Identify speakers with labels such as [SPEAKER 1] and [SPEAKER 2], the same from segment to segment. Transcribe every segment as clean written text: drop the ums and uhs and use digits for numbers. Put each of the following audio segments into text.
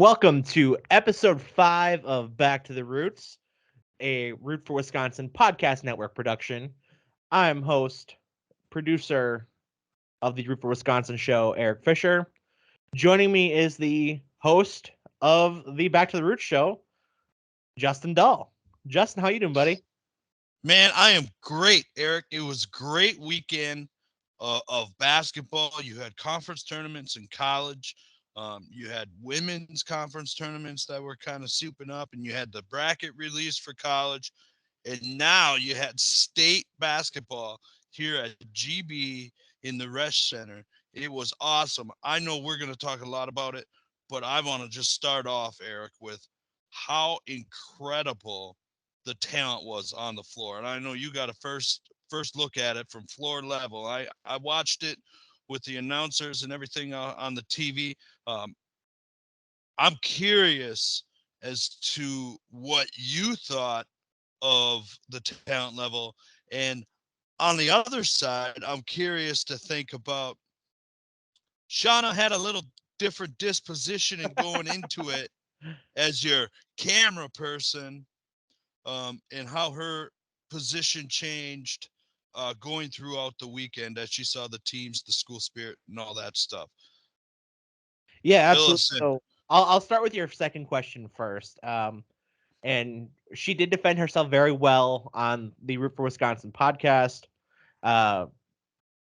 [SPEAKER 1] Welcome to episode 5 of Back to the Roots, a Root for Wisconsin podcast network production. I'm host, producer of the Root for Wisconsin show, Eric Fisher. Joining me is the host of the Back to the Roots show, Justin Dahl. Justin, how you doing, buddy?
[SPEAKER 2] Man, I am great, Eric. It was a great weekend of basketball. You had conference tournaments in college. You had women's conference tournaments that were kind of souping up, and you had the bracket release for college. And now you had state basketball here at GB in the Resch Center. It was awesome. I know we're going to talk a lot about it, but I want to just start off, Eric, with how incredible the talent was on the floor. And I know you got a first look at it from floor level. I watched it with the announcers and everything on the TV. I'm curious as to what you thought of the talent level. And on the other side, I'm curious to think about Shawna had a little different disposition in going into it as your camera person, and how her position changed going throughout the weekend as she saw the teams, the school spirit, and all that stuff.
[SPEAKER 1] Yeah,
[SPEAKER 2] Fill
[SPEAKER 1] absolutely.
[SPEAKER 2] us in.
[SPEAKER 1] So I'll start with your second question first. And she did defend herself very well on the Root for Wisconsin podcast. Uh,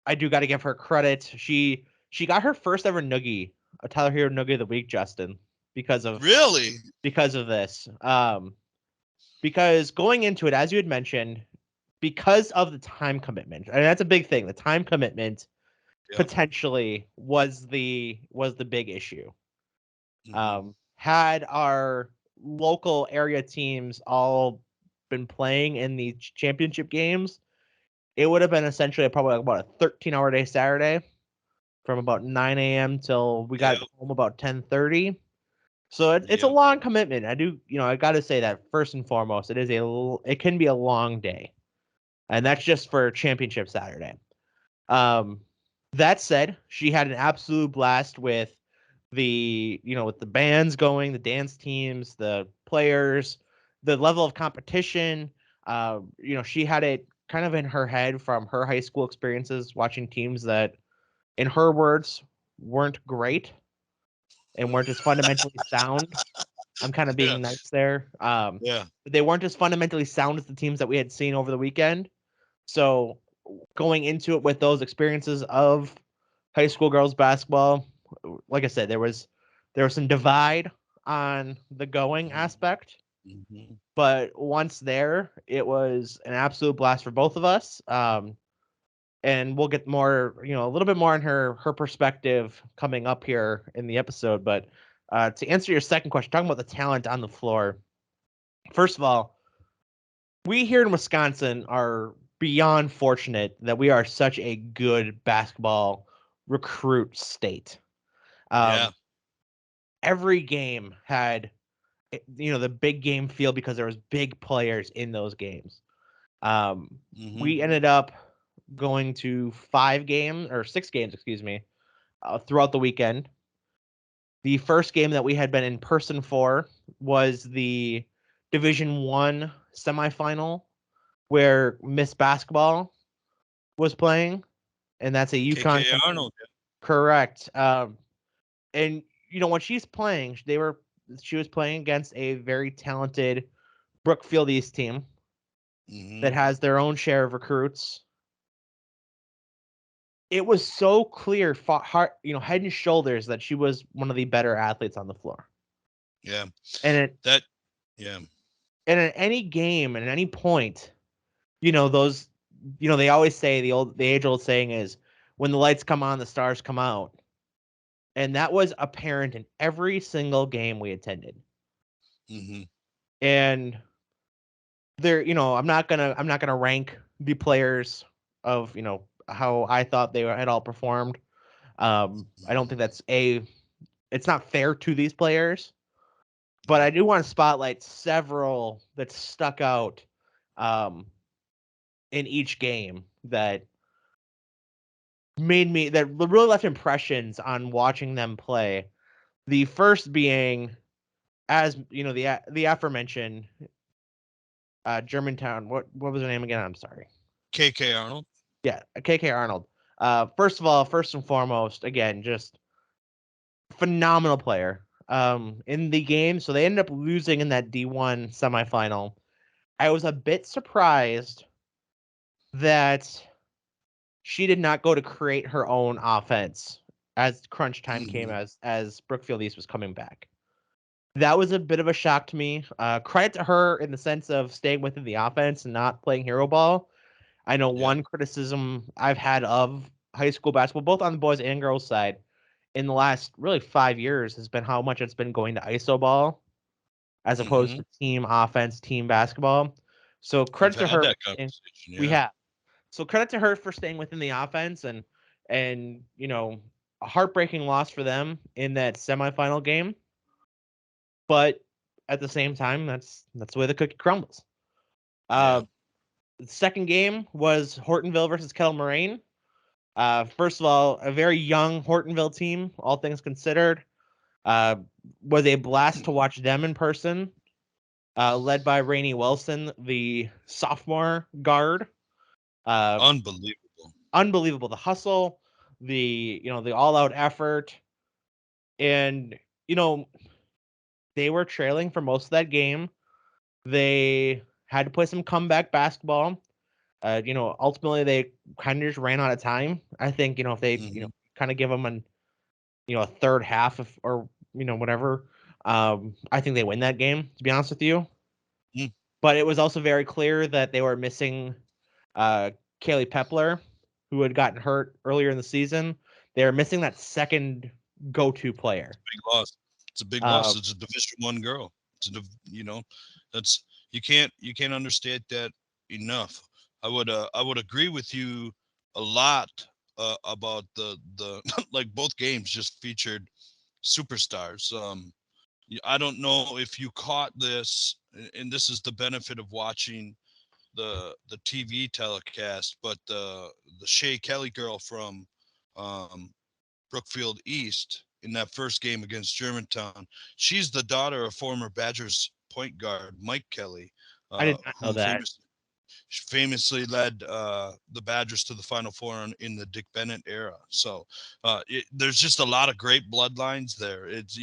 [SPEAKER 1] I do got to give her credit. She got her first ever noogie, a Tyler Hero noogie of the week, Justin, because of
[SPEAKER 2] Really?
[SPEAKER 1] this. Because going into it, as you had mentioned, because of the time commitment, and that's a big thing. The time commitment
[SPEAKER 2] Yep.
[SPEAKER 1] potentially was the big issue.
[SPEAKER 2] Mm-hmm.
[SPEAKER 1] Had our local area teams all been playing in the championship games, it would have been essentially probably like about a 13-hour day Saturday from about 9 a.m. till we got
[SPEAKER 2] Yep.
[SPEAKER 1] home about 10:30. So it's a
[SPEAKER 2] Yep.
[SPEAKER 1] long commitment. I got to say that first and foremost, it can be a long day, and that's just for championship Saturday. Um, that said, she had an absolute blast with with the bands going, the dance teams, the players, the level of competition. She had it kind of in her head from her high school experiences watching teams that, in her words, weren't great and weren't as fundamentally sound. I'm kind of
[SPEAKER 2] Yeah.
[SPEAKER 1] being nice there.
[SPEAKER 2] Yeah.
[SPEAKER 1] They weren't as fundamentally sound as the teams that we had seen over the weekend. So going into it with those experiences of high school girls basketball, like I said, there was some divide on the going aspect,
[SPEAKER 2] Mm-hmm.
[SPEAKER 1] but once there, it was an absolute blast for both of us. And we'll get more, a little bit more on her perspective coming up here in the episode. But to answer your second question, talking about the talent on the floor, first of all, we here in Wisconsin are beyond fortunate that we are such a good basketball recruit state.
[SPEAKER 2] Yeah.
[SPEAKER 1] Um, every game had the big game feel because there was big players in those games.
[SPEAKER 2] Mm-hmm.
[SPEAKER 1] We ended up going to 6 games, excuse me, throughout the weekend. The first game that we had been in person for was the Division One semifinal where Miss Basketball was playing, and that's a UConn.
[SPEAKER 2] KK Arnold.
[SPEAKER 1] Correct. And when she's playing, she was playing against a very talented Brookfield East team
[SPEAKER 2] Mm-hmm.
[SPEAKER 1] that has their own share of recruits. It was so clear, head and shoulders, that she was one of the better athletes on the floor.
[SPEAKER 2] Yeah.
[SPEAKER 1] And
[SPEAKER 2] That. Yeah.
[SPEAKER 1] at any game, and at any point, those, they always say the age old saying is, when the lights come on, the stars come out. And that was apparent in every single game we attended.
[SPEAKER 2] Mm-hmm.
[SPEAKER 1] And there, I'm not gonna rank the players of how I thought they had all performed. I don't think it's not fair to these players, but I do want to spotlight several that stuck out um, in each game that really left impressions on watching them play. The first being as you know, the aforementioned Germantown. What was her name again? I'm sorry.
[SPEAKER 2] KK Arnold.
[SPEAKER 1] Yeah, KK Arnold. First of all, first and foremost, again, just phenomenal player. In the game, so they ended up losing in that D1 semifinal. I was a bit surprised that she did not go to create her own offense as crunch time came,
[SPEAKER 2] Mm-hmm.
[SPEAKER 1] as Brookfield East was coming back. That was a bit of a shock to me. Credit to her in the sense of staying within the offense and not playing hero ball. I know
[SPEAKER 2] Yeah.
[SPEAKER 1] one criticism I've had of high school basketball, both on the boys and girls side, in the last really 5 years has been how much it's been going to ISO ball as opposed
[SPEAKER 2] Mm-hmm.
[SPEAKER 1] to team offense, team basketball. So
[SPEAKER 2] We've
[SPEAKER 1] credit to
[SPEAKER 2] had
[SPEAKER 1] her.
[SPEAKER 2] that conversation.
[SPEAKER 1] We
[SPEAKER 2] Yeah.
[SPEAKER 1] have. So credit to her for staying within the offense and a heartbreaking loss for them in that semifinal game. But at the same time, that's the way the cookie crumbles.
[SPEAKER 2] Yeah.
[SPEAKER 1] Uh, the second game was Hortonville versus Kettle Moraine. First of all, a very young Hortonville team, all things considered. Uh, was a blast to watch them in person. Led by Rainey Wilson, the sophomore guard. Uh,
[SPEAKER 2] Unbelievable.
[SPEAKER 1] Unbelievable. The hustle, the all out effort, and you know they were trailing for most of that game. They had to play some comeback basketball. Ultimately they kind of just ran out of time. I think if they
[SPEAKER 2] Mm-hmm.
[SPEAKER 1] kind of give them a third half of or whatever. I think they win that game. To be honest with you,
[SPEAKER 2] Mm.
[SPEAKER 1] but it was also very clear that they were missing uh, Kaylee Pepler, who had gotten hurt earlier in the season. They were missing that second go-to player.
[SPEAKER 2] Big loss. It's a big
[SPEAKER 1] Uh,
[SPEAKER 2] loss. It's a Division I girl. That's you can't understate that enough. I would agree with you a lot about the like both games just featured superstars. I don't know if you caught this, and this is the benefit of watching the TV telecast, but the Shea Kelly girl from um, Brookfield East in that first game against Germantown. She's the daughter of former Badgers point guard Mike Kelly,
[SPEAKER 1] I did not know
[SPEAKER 2] who
[SPEAKER 1] that.
[SPEAKER 2] famously led the Badgers to the Final Four in the Dick Bennett era. So there's just a lot of great bloodlines there. It's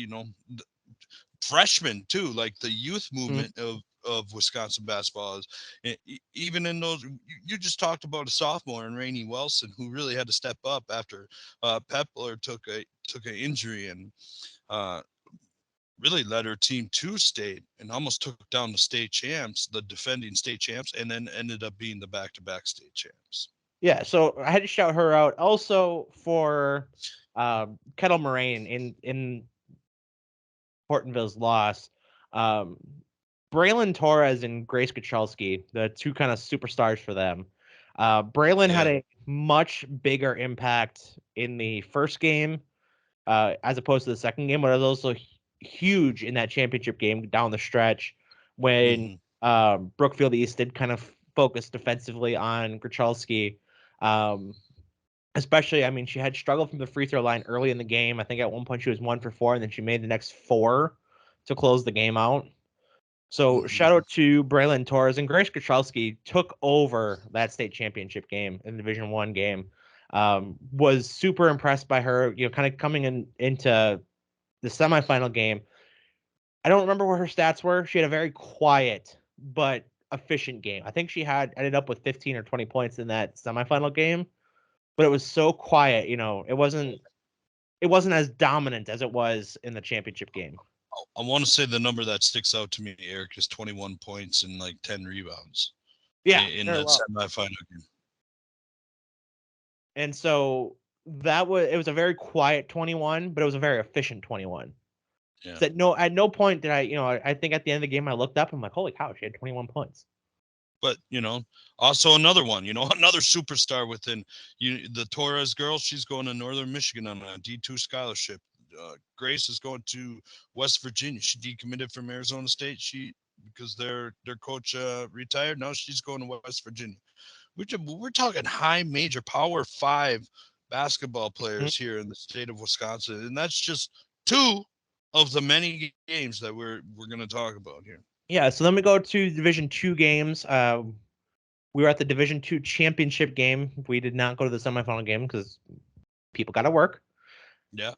[SPEAKER 2] freshmen too, like the youth
[SPEAKER 1] Mm,
[SPEAKER 2] movement of Wisconsin basketball is even in those. You just talked about a sophomore in Rainey Wilson who really had to step up after Pepler took an injury and uh, really led her team to state and almost took down the state champs, the defending state champs, and then ended up being the back-to-back state champs.
[SPEAKER 1] yeah, so I had to shout her out. Also for Kettle Moraine in Hortonville's loss. Um, Braylon Torres and Grace Kachalski, the two kind of superstars for them. Braylon had
[SPEAKER 2] Yeah.
[SPEAKER 1] a much bigger impact in the first game as opposed to the second game, but it was also huge in that championship game down the stretch when
[SPEAKER 2] Mm-hmm.
[SPEAKER 1] Brookfield East did kind of focus defensively on Grachalski. Um, Especially, I mean, she had struggled from the free throw line early in the game. I think at one point she was 1 for 4, and then she made the next four to close the game out. So
[SPEAKER 2] Mm-hmm.
[SPEAKER 1] shout out to Braylon Torres and Grace Kachalski took over that state championship game in the Division I game. Was super impressed by her, kind of coming into the semifinal game. I don't remember what her stats were. She had a very quiet but efficient game. I think she had ended up with 15 or 20 points in that semifinal game, but it was so quiet, it wasn't as dominant as it was in the championship game.
[SPEAKER 2] I want to say the number that sticks out to me, Eric, is 21 points and like 10 rebounds
[SPEAKER 1] Yeah,
[SPEAKER 2] in
[SPEAKER 1] very
[SPEAKER 2] that
[SPEAKER 1] well.
[SPEAKER 2] semifinal game.
[SPEAKER 1] And so it was a very quiet 21, but it was a very efficient 21.
[SPEAKER 2] Yeah.
[SPEAKER 1] So at no point did I think at the end of the game I looked up, I'm like, holy cow, she had 21 points.
[SPEAKER 2] But also another one, another superstar within the Torres girl. She's going to Northern Michigan on a D2 scholarship. Grace is going to West Virginia. She decommitted from Arizona State. Because their coach retired. Now she's going to West Virginia. We're talking high major Power 5 basketball
[SPEAKER 1] Mhm.
[SPEAKER 2] players here in the state of Wisconsin, and that's just two of the many games that we're going to talk about here.
[SPEAKER 1] Yeah, so then we go to Division II games. We were at the Division II championship game. We did not go to the semifinal game because people got to work.
[SPEAKER 2] Yeah.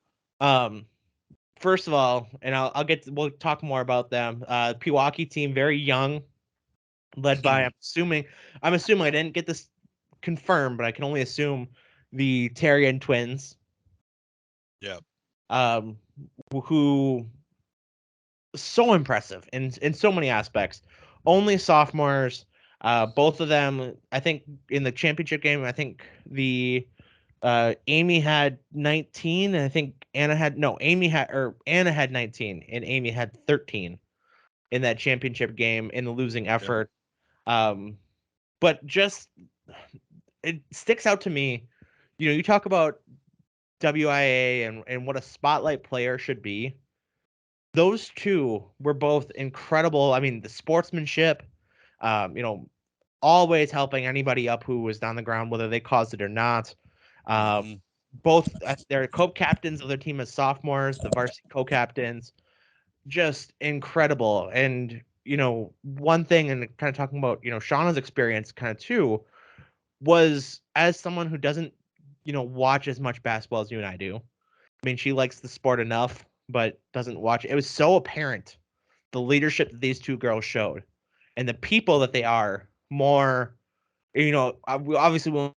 [SPEAKER 1] First of all, and we'll talk more about them. Pewaukee team, very young, led by I'm assuming I didn't get this confirmed, but I can only assume the Terrian twins.
[SPEAKER 2] Yeah.
[SPEAKER 1] Who so impressive in so many aspects. Only sophomores. Both of them, I think, in the championship game. I think the Amy had 19, and I think Anna had 19, and Amy had 13 in that championship game in the losing effort. But just it sticks out to me. You talk about WIAA and what a spotlight player should be. Those two were both incredible. I mean, the sportsmanship, you know, always helping anybody up who was down the ground, whether they caused it or not. Both they're co-captains of their team as sophomores, the varsity co-captains, just incredible. And one thing, and kind of talking about Shawna's experience, kind of too, was as someone who doesn't watch as much basketball as you and I do. I mean, she likes the sport enough, but doesn't watch it. It was so apparent the leadership that these two girls showed, and the people that they are. More, we obviously will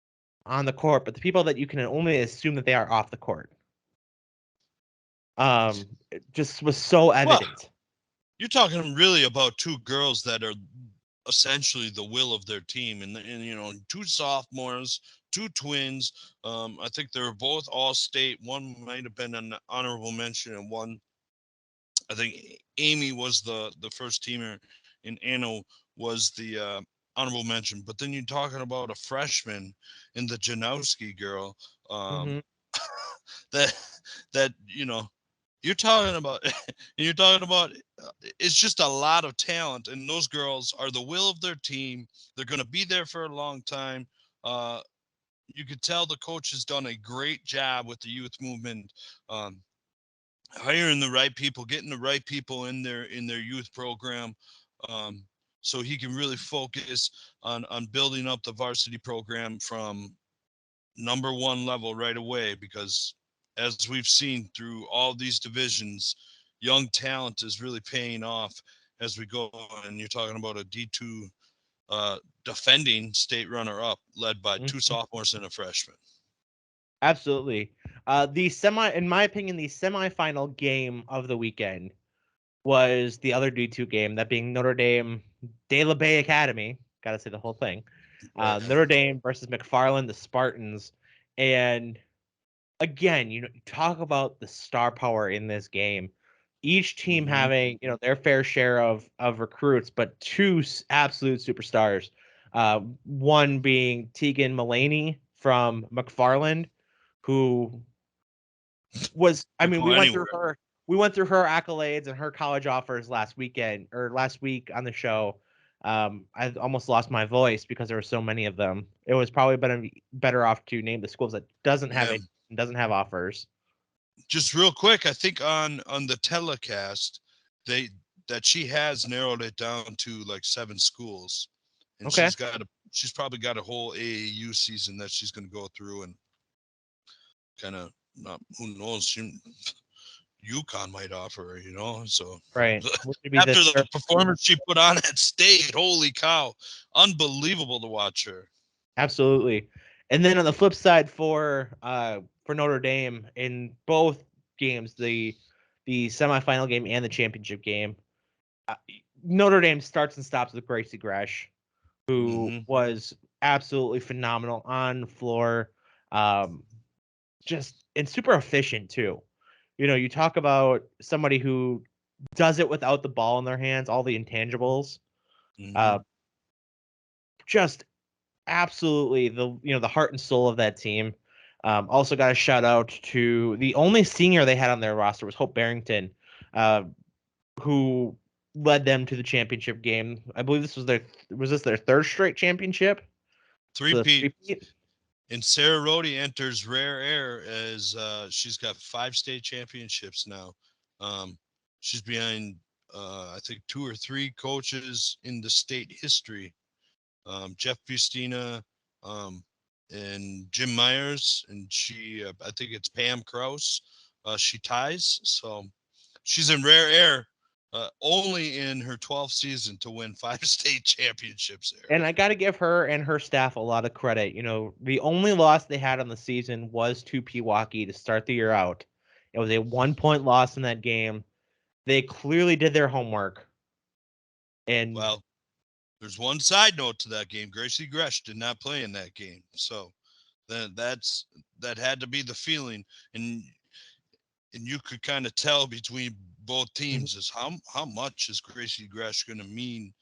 [SPEAKER 1] on the court, but the people that you can only assume that they are off the court. It just was so evident.
[SPEAKER 2] Well, you're talking really about two girls that are essentially the will of their team, and two sophomores, two twins. I think they were both all state. One might have been an honorable mention, and one, I think Amy was the first teamer, and Anna was the honorable mention. But then you're talking about a freshman in the Janowski girl,
[SPEAKER 1] Mm-hmm.
[SPEAKER 2] that you're talking about, it's just a lot of talent, and those girls are the will of their team. They're going to be there for a long time. You could tell the coach has done a great job with the youth movement, hiring the right people, getting the right people in their youth program, so he can really focus on building up the varsity program from number one level right away, because as we've seen through all these divisions, young talent is really paying off as we go. And you're talking about a D2 defending state runner-up led by two sophomores and a freshman.
[SPEAKER 1] Absolutely. In my opinion, the semifinal game of the weekend was the other D2 game, that being Notre Dame De La Bay Academy. Got to say the whole thing. Notre Dame versus McFarland, the Spartans. And again, talk about the star power in this game. Each team having, their fair share of recruits, but two absolute superstars. One being Tegan Mullaney from McFarland, who was, I mean, we went through her accolades and her college offers last week on the show. I almost lost my voice because there were so many of them. It was probably better off to name the schools that doesn't have offers.
[SPEAKER 2] Just real quick, I think on the telecast, that she has narrowed it down to like 7 schools, and
[SPEAKER 1] Okay.
[SPEAKER 2] she's probably got a whole AAU season that she's going to go through, and kind of, who knows, UConn might offer her, so
[SPEAKER 1] Right.
[SPEAKER 2] after the performance she put on at state, holy cow, unbelievable to watch her.
[SPEAKER 1] Absolutely. And then on the flip side for Notre Dame, in both games, the semifinal game and the championship game, Notre Dame starts and stops with Gracie Gresh, who was absolutely phenomenal on the floor, just and super efficient too. You talk about somebody who does it without the ball in their hands, all the intangibles, just absolutely the heart and soul of that team. Also got a shout out to the only senior they had on their roster was Hope Barrington, who led them to the championship game. I believe this was their third straight championship?
[SPEAKER 2] Three-peat. And Sarah Rhodey enters rare air as she's got 5 state championships now. She's behind, I think, 2 or 3 coaches in the state history. Jeff Bustina, and Jim Myers, and I think it's Pam Kraus. She ties, so she's in rare air. Only in her 12th season to win 5 state championships there.
[SPEAKER 1] And I got to give her and her staff a lot of credit. You know, the only loss they had on the season was to Pewaukee to start the year out. It was a 1-point loss in that game. They clearly did their homework. And
[SPEAKER 2] Well, there's one side note to that game. Gracie Gresh did not play in that game, so that had to be the feeling, and you could kind of tell between both teams is how much is Gracie Gresh going to mean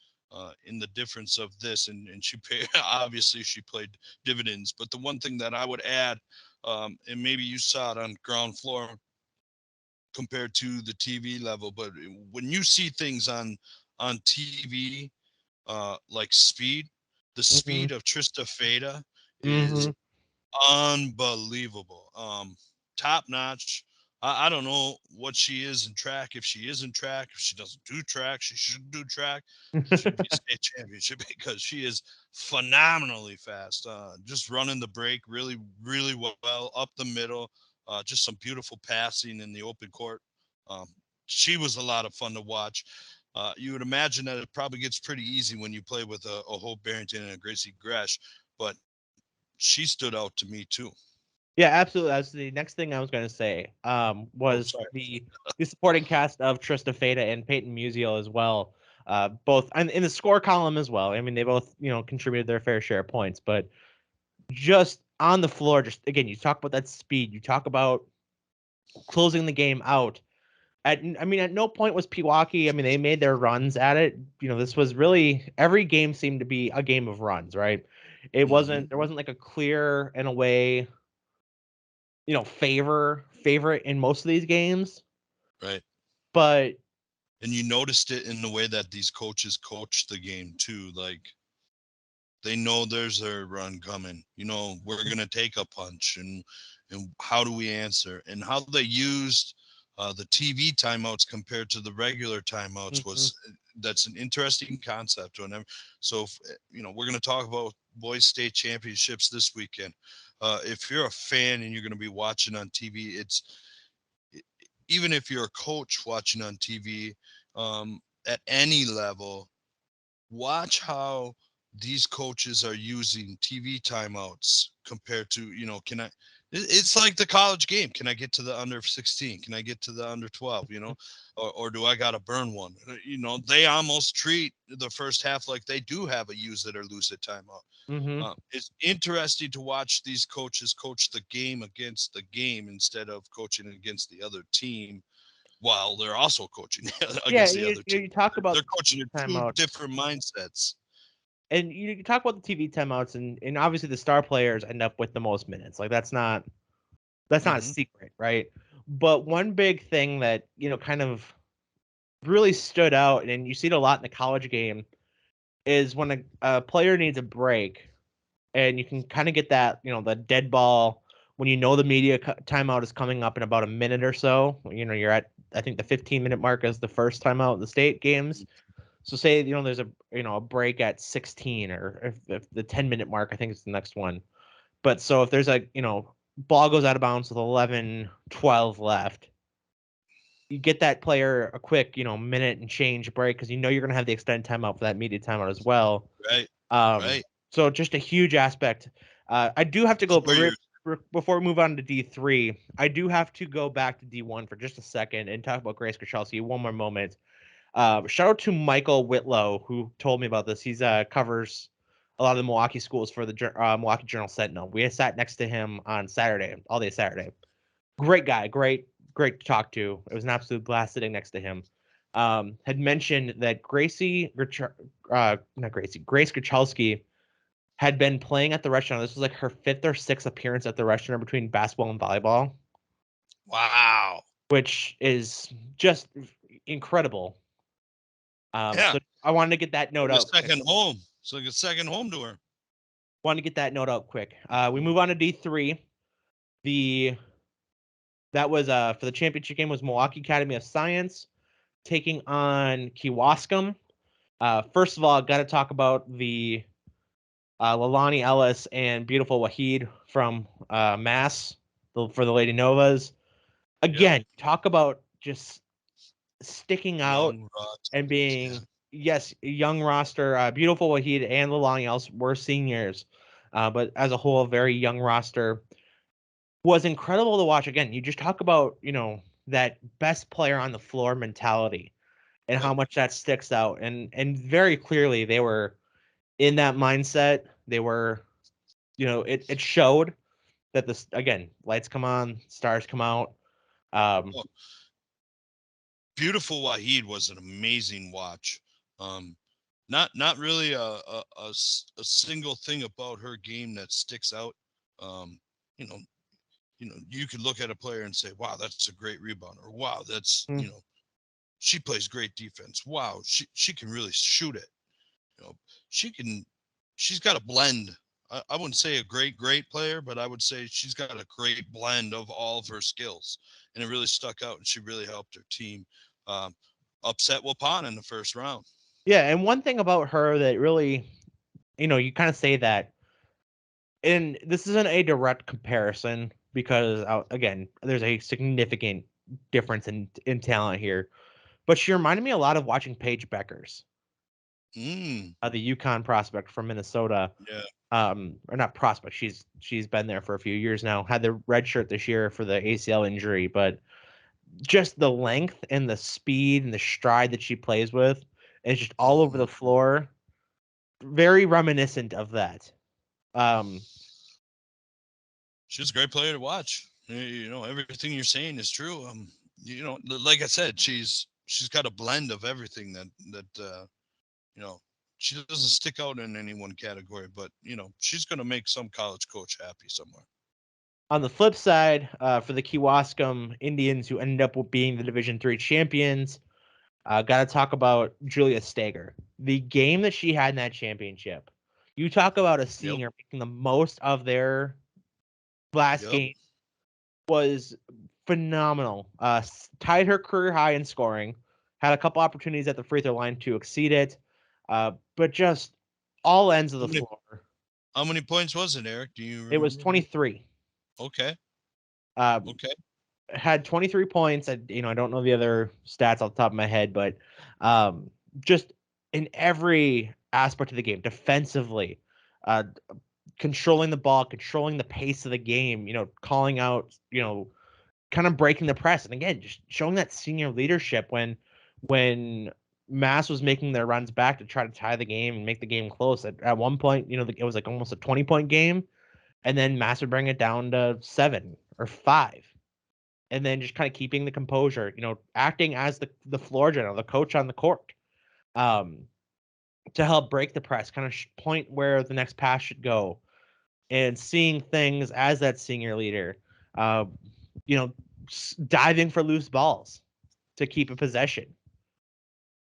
[SPEAKER 2] in the difference of this, and she obviously she played dividends. But the one thing that I would add, and maybe you saw it on ground floor compared to the TV level, but when you see things on TV, like speed, the speed of Trista Feta is unbelievable. Top notch. I don't know what she is in track. If she is in track, if she doesn't do track, she shouldn't do track. She should be state championship because she is phenomenally fast. Just running the break really, really well up the middle. Just some beautiful passing in the open court. She was a lot of fun to watch. You would imagine that it probably gets pretty easy when you play with a Hope Barrington and a Gracie Gresh, but she stood out to me too.
[SPEAKER 1] yeah, absolutely. That's the next thing I was going to say.
[SPEAKER 2] Oh,
[SPEAKER 1] Was
[SPEAKER 2] sorry.
[SPEAKER 1] the supporting cast of Trista Feta and Peyton Musial as well. Both and in the score column as well. I mean, they both contributed their fair share of points, but just on the floor, just again, you talk about that speed. You talk about closing the game out. At no point was Pewaukee. I mean, they made their runs at it. This was really every game seemed to be a game of runs, right? It wasn't there wasn't like a clear in a way, favorite in most of these games.
[SPEAKER 2] Right.
[SPEAKER 1] But
[SPEAKER 2] And you noticed it in the way that these coaches coach the game too. Like they know there's a run coming. We're gonna take a punch, and how do we answer? And how they used the TV timeouts compared to the regular timeouts that's an interesting concept. So we're gonna talk about boys state championships this weekend. If you're a fan and you're gonna be watching on TV, even if you're a coach watching on TV, at any level, watch how these coaches are using TV timeouts compared to, it's like the college game. Can I get to the under 16? Can I get to the under 12, or do I got to burn one? They almost treat the first half like they do have a use it or lose it timeout. It's interesting to watch these coaches coach the game against the game instead of coaching against the other team while they're also coaching
[SPEAKER 1] yeah,
[SPEAKER 2] against the other team.
[SPEAKER 1] you talk about
[SPEAKER 2] They're
[SPEAKER 1] the
[SPEAKER 2] coaching
[SPEAKER 1] TV
[SPEAKER 2] in 2
[SPEAKER 1] timeouts,
[SPEAKER 2] different mindsets.
[SPEAKER 1] and you talk about the TV timeouts, and obviously the star players end up with the most minutes. Like that's not a secret, right? But one big thing that kind of really stood out, and you see it a lot in the college game, is when a player needs a break, and you can kind of get that, the dead ball when the media timeout is coming up in about a minute or so. You're at, I think, the 15-minute mark as the first timeout in the state games. So say there's a break at 16, or if the 10-minute mark, I think it's the next one. But so if there's ball goes out of bounds with 11-12 left, you get that player a quick, minute and change break, because you're going to have the extended timeout for that media timeout as well.
[SPEAKER 2] Right.
[SPEAKER 1] Um, so just a huge aspect. I do have to go before we move on to D3. I do have to go back to D1 for just a second and talk about Grace Kachalski one more moment. Shout out to Michael Whitlow, who told me about this. He's covers a lot of the Milwaukee schools for the Milwaukee Journal Sentinel. We sat next to him on Saturday, all day Saturday. Great guy, great to talk to. It was an absolute blast sitting next to him. Had mentioned that Grace Kachalski had been playing at the restaurant. This was like her 5th or 6th appearance at the restaurant between basketball and volleyball.
[SPEAKER 2] Wow.
[SPEAKER 1] Which is just incredible. So I wanted to get that note out.
[SPEAKER 2] Second home. It's like a second home to her.
[SPEAKER 1] Want to get that note out quick. We move on to D3. That was for the championship game was Milwaukee Academy of Science taking on Kewaskum. First of all, got to talk about the Lalani Ellis and beautiful Wahid from Mass for the Lady Novas. Again, talk about just sticking out
[SPEAKER 2] Young roster,
[SPEAKER 1] and being yes, young roster. Beautiful Wahid and Lalani Ellis were seniors, but as a whole, a very young roster. Was incredible to watch. Again, you just talk about that best player on the floor mentality and how much that sticks out, and very clearly they were in that mindset. They were, it showed that this again, lights come on, stars come out.
[SPEAKER 2] Beautiful Wahid was an amazing watch. Not really a single thing about her game that sticks out. You know, you could look at a player and say, "Wow, that's a great rebounder." Or, "Wow, that's she plays great defense." Wow, she can really shoot it. She's got a blend. I wouldn't say a great player, but I would say she's got a great blend of all of her skills, and it really stuck out. And she really helped her team upset Waupun in the first round.
[SPEAKER 1] Yeah, and one thing about her that really, you kind of say that, and this isn't a direct comparison because again, there's a significant difference in talent here, but she reminded me a lot of watching Paige Beckers, the UConn prospect from Minnesota.
[SPEAKER 2] Yeah.
[SPEAKER 1] Or not prospect. She's been there for a few years now. Had the red shirt this year for the ACL injury, but just the length and the speed and the stride that she plays with, and it's just all over the floor. Very reminiscent of that.
[SPEAKER 2] She's a great player to watch. Everything you're saying is true. Like I said, she's got a blend of everything that she doesn't stick out in any one category, but she's going to make some college coach happy somewhere.
[SPEAKER 1] On the flip side, for the Kewaskum Indians, who ended up being the Division III champions, got to talk about Julia Stager. The game that she had in that championship. You talk about a senior making the most of their last game. Was phenomenal. Tied her career high in scoring. Had a couple opportunities at the free throw line to exceed it, but just all ends of the floor.
[SPEAKER 2] How many points was it, Eric? Do you remember?
[SPEAKER 1] It was 23.
[SPEAKER 2] Okay.
[SPEAKER 1] Okay. Had 23 points. I don't know the other stats off the top of my head, but just in every aspect of the game, defensively, controlling the ball, controlling the pace of the game, calling out, kind of breaking the press. And again, just showing that senior leadership when Mass was making their runs back to try to tie the game and make the game close. At one point, it was like almost a 20-point game. And then Mass would bring it down to 7 or 5. And then just kind of keeping the composure, acting as the floor general, the coach on the court, to help break the press, kind of point where the next pass should go, and seeing things as that senior leader, diving for loose balls to keep a possession.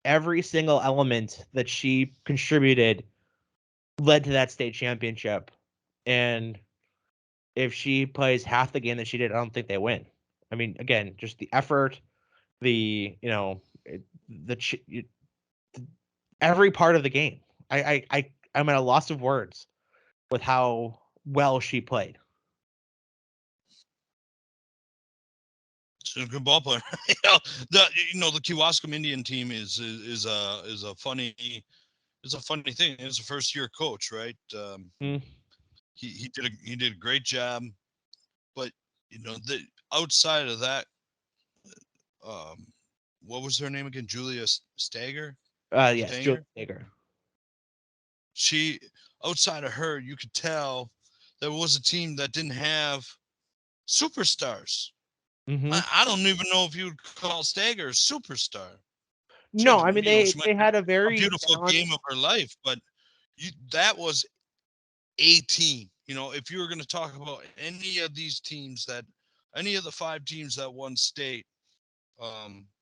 [SPEAKER 1] Every single element that she contributed led to that state championship. And if she plays half the game that she did, I don't think they win. I mean, again, just the effort, every part of the game. I'm at a loss of words with how well she played.
[SPEAKER 2] She's a good ball player. The Kewaskum Indian team is a funny thing. It's a first year coach, right? He did a great job, but the outside of that, what was her name again? Julia Stager.
[SPEAKER 1] Yes, Julia Stager.
[SPEAKER 2] She, outside of her, you could tell there was a team that didn't have superstars. I don't even know if you would call Stager a superstar.
[SPEAKER 1] No, I mean they had a very
[SPEAKER 2] beautiful game of her life, but that was a team. If you were going to talk about any of these teams any of the 5 teams that won state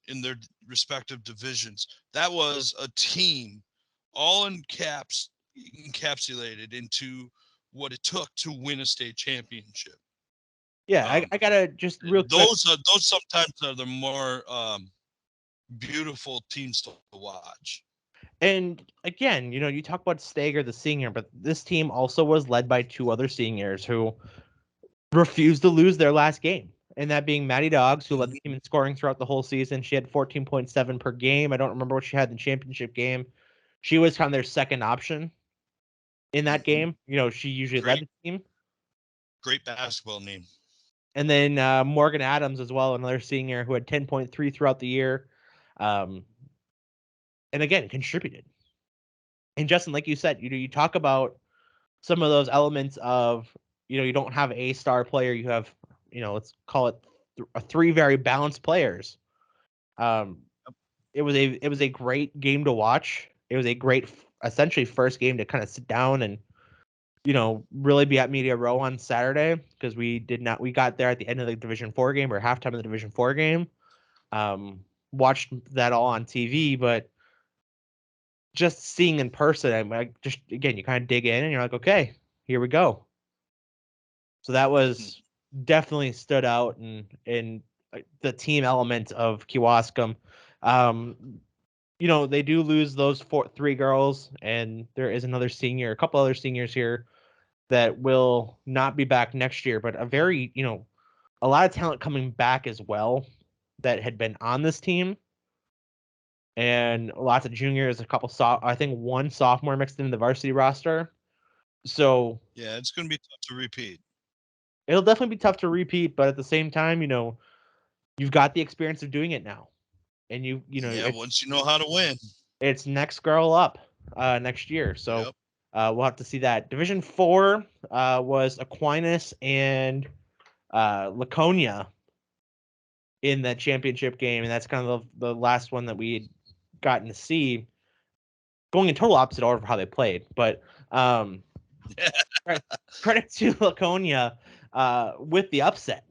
[SPEAKER 2] in their respective divisions, that was a team, all in caps, encapsulated into what it took to win a state championship.
[SPEAKER 1] Yeah, I gotta just real quick.
[SPEAKER 2] Those sometimes are the more beautiful teams to watch.
[SPEAKER 1] And again, you talk about Stager, the senior, but this team also was led by two other seniors who refused to lose their last game. And that being Maddie Dogs, who led the team in scoring throughout the whole season. She had 14.7 per game. I don't remember what she had in the championship game. She was kind of their second option in that game. She usually led
[SPEAKER 2] Great,
[SPEAKER 1] the team.
[SPEAKER 2] great basketball name.
[SPEAKER 1] And then Morgan Adams as well, another senior who had 10.3 throughout the year. Um, and again, contributed. And Justin, like you said, you talk about some of those elements of, you don't have a star player. You have, let's call it three very balanced players. Um, it was a great game to watch. It was a great, essentially first game to kind of sit down and, really be at Media Row on Saturday, because we got there at the end of the Division 4 game, or halftime of the Division 4 game. Watched that all on TV, but just seeing in person, I'm like, just again, you kind of dig in and you're like, okay, here we go. So that was definitely stood out, and the team element of Kewaskum. They do lose those three girls, and there is a couple other seniors here that will not be back next year, but a lot of talent coming back as well that had been on this team, and lots of juniors, I think one sophomore mixed into the varsity roster. So
[SPEAKER 2] Yeah, it's going to be tough to repeat.
[SPEAKER 1] it'll definitely be tough to repeat, but at the same time, you've got the experience of doing it now, and
[SPEAKER 2] Yeah, once you know how to win.
[SPEAKER 1] it's next girl up next year. So
[SPEAKER 2] Yep.
[SPEAKER 1] we'll have to see that. Division 4 was Aquinas and Laconia in that championship game, and that's kind of the last one that we had gotten to see. Going in total opposite order of how they played, but credit to Laconia with the upset,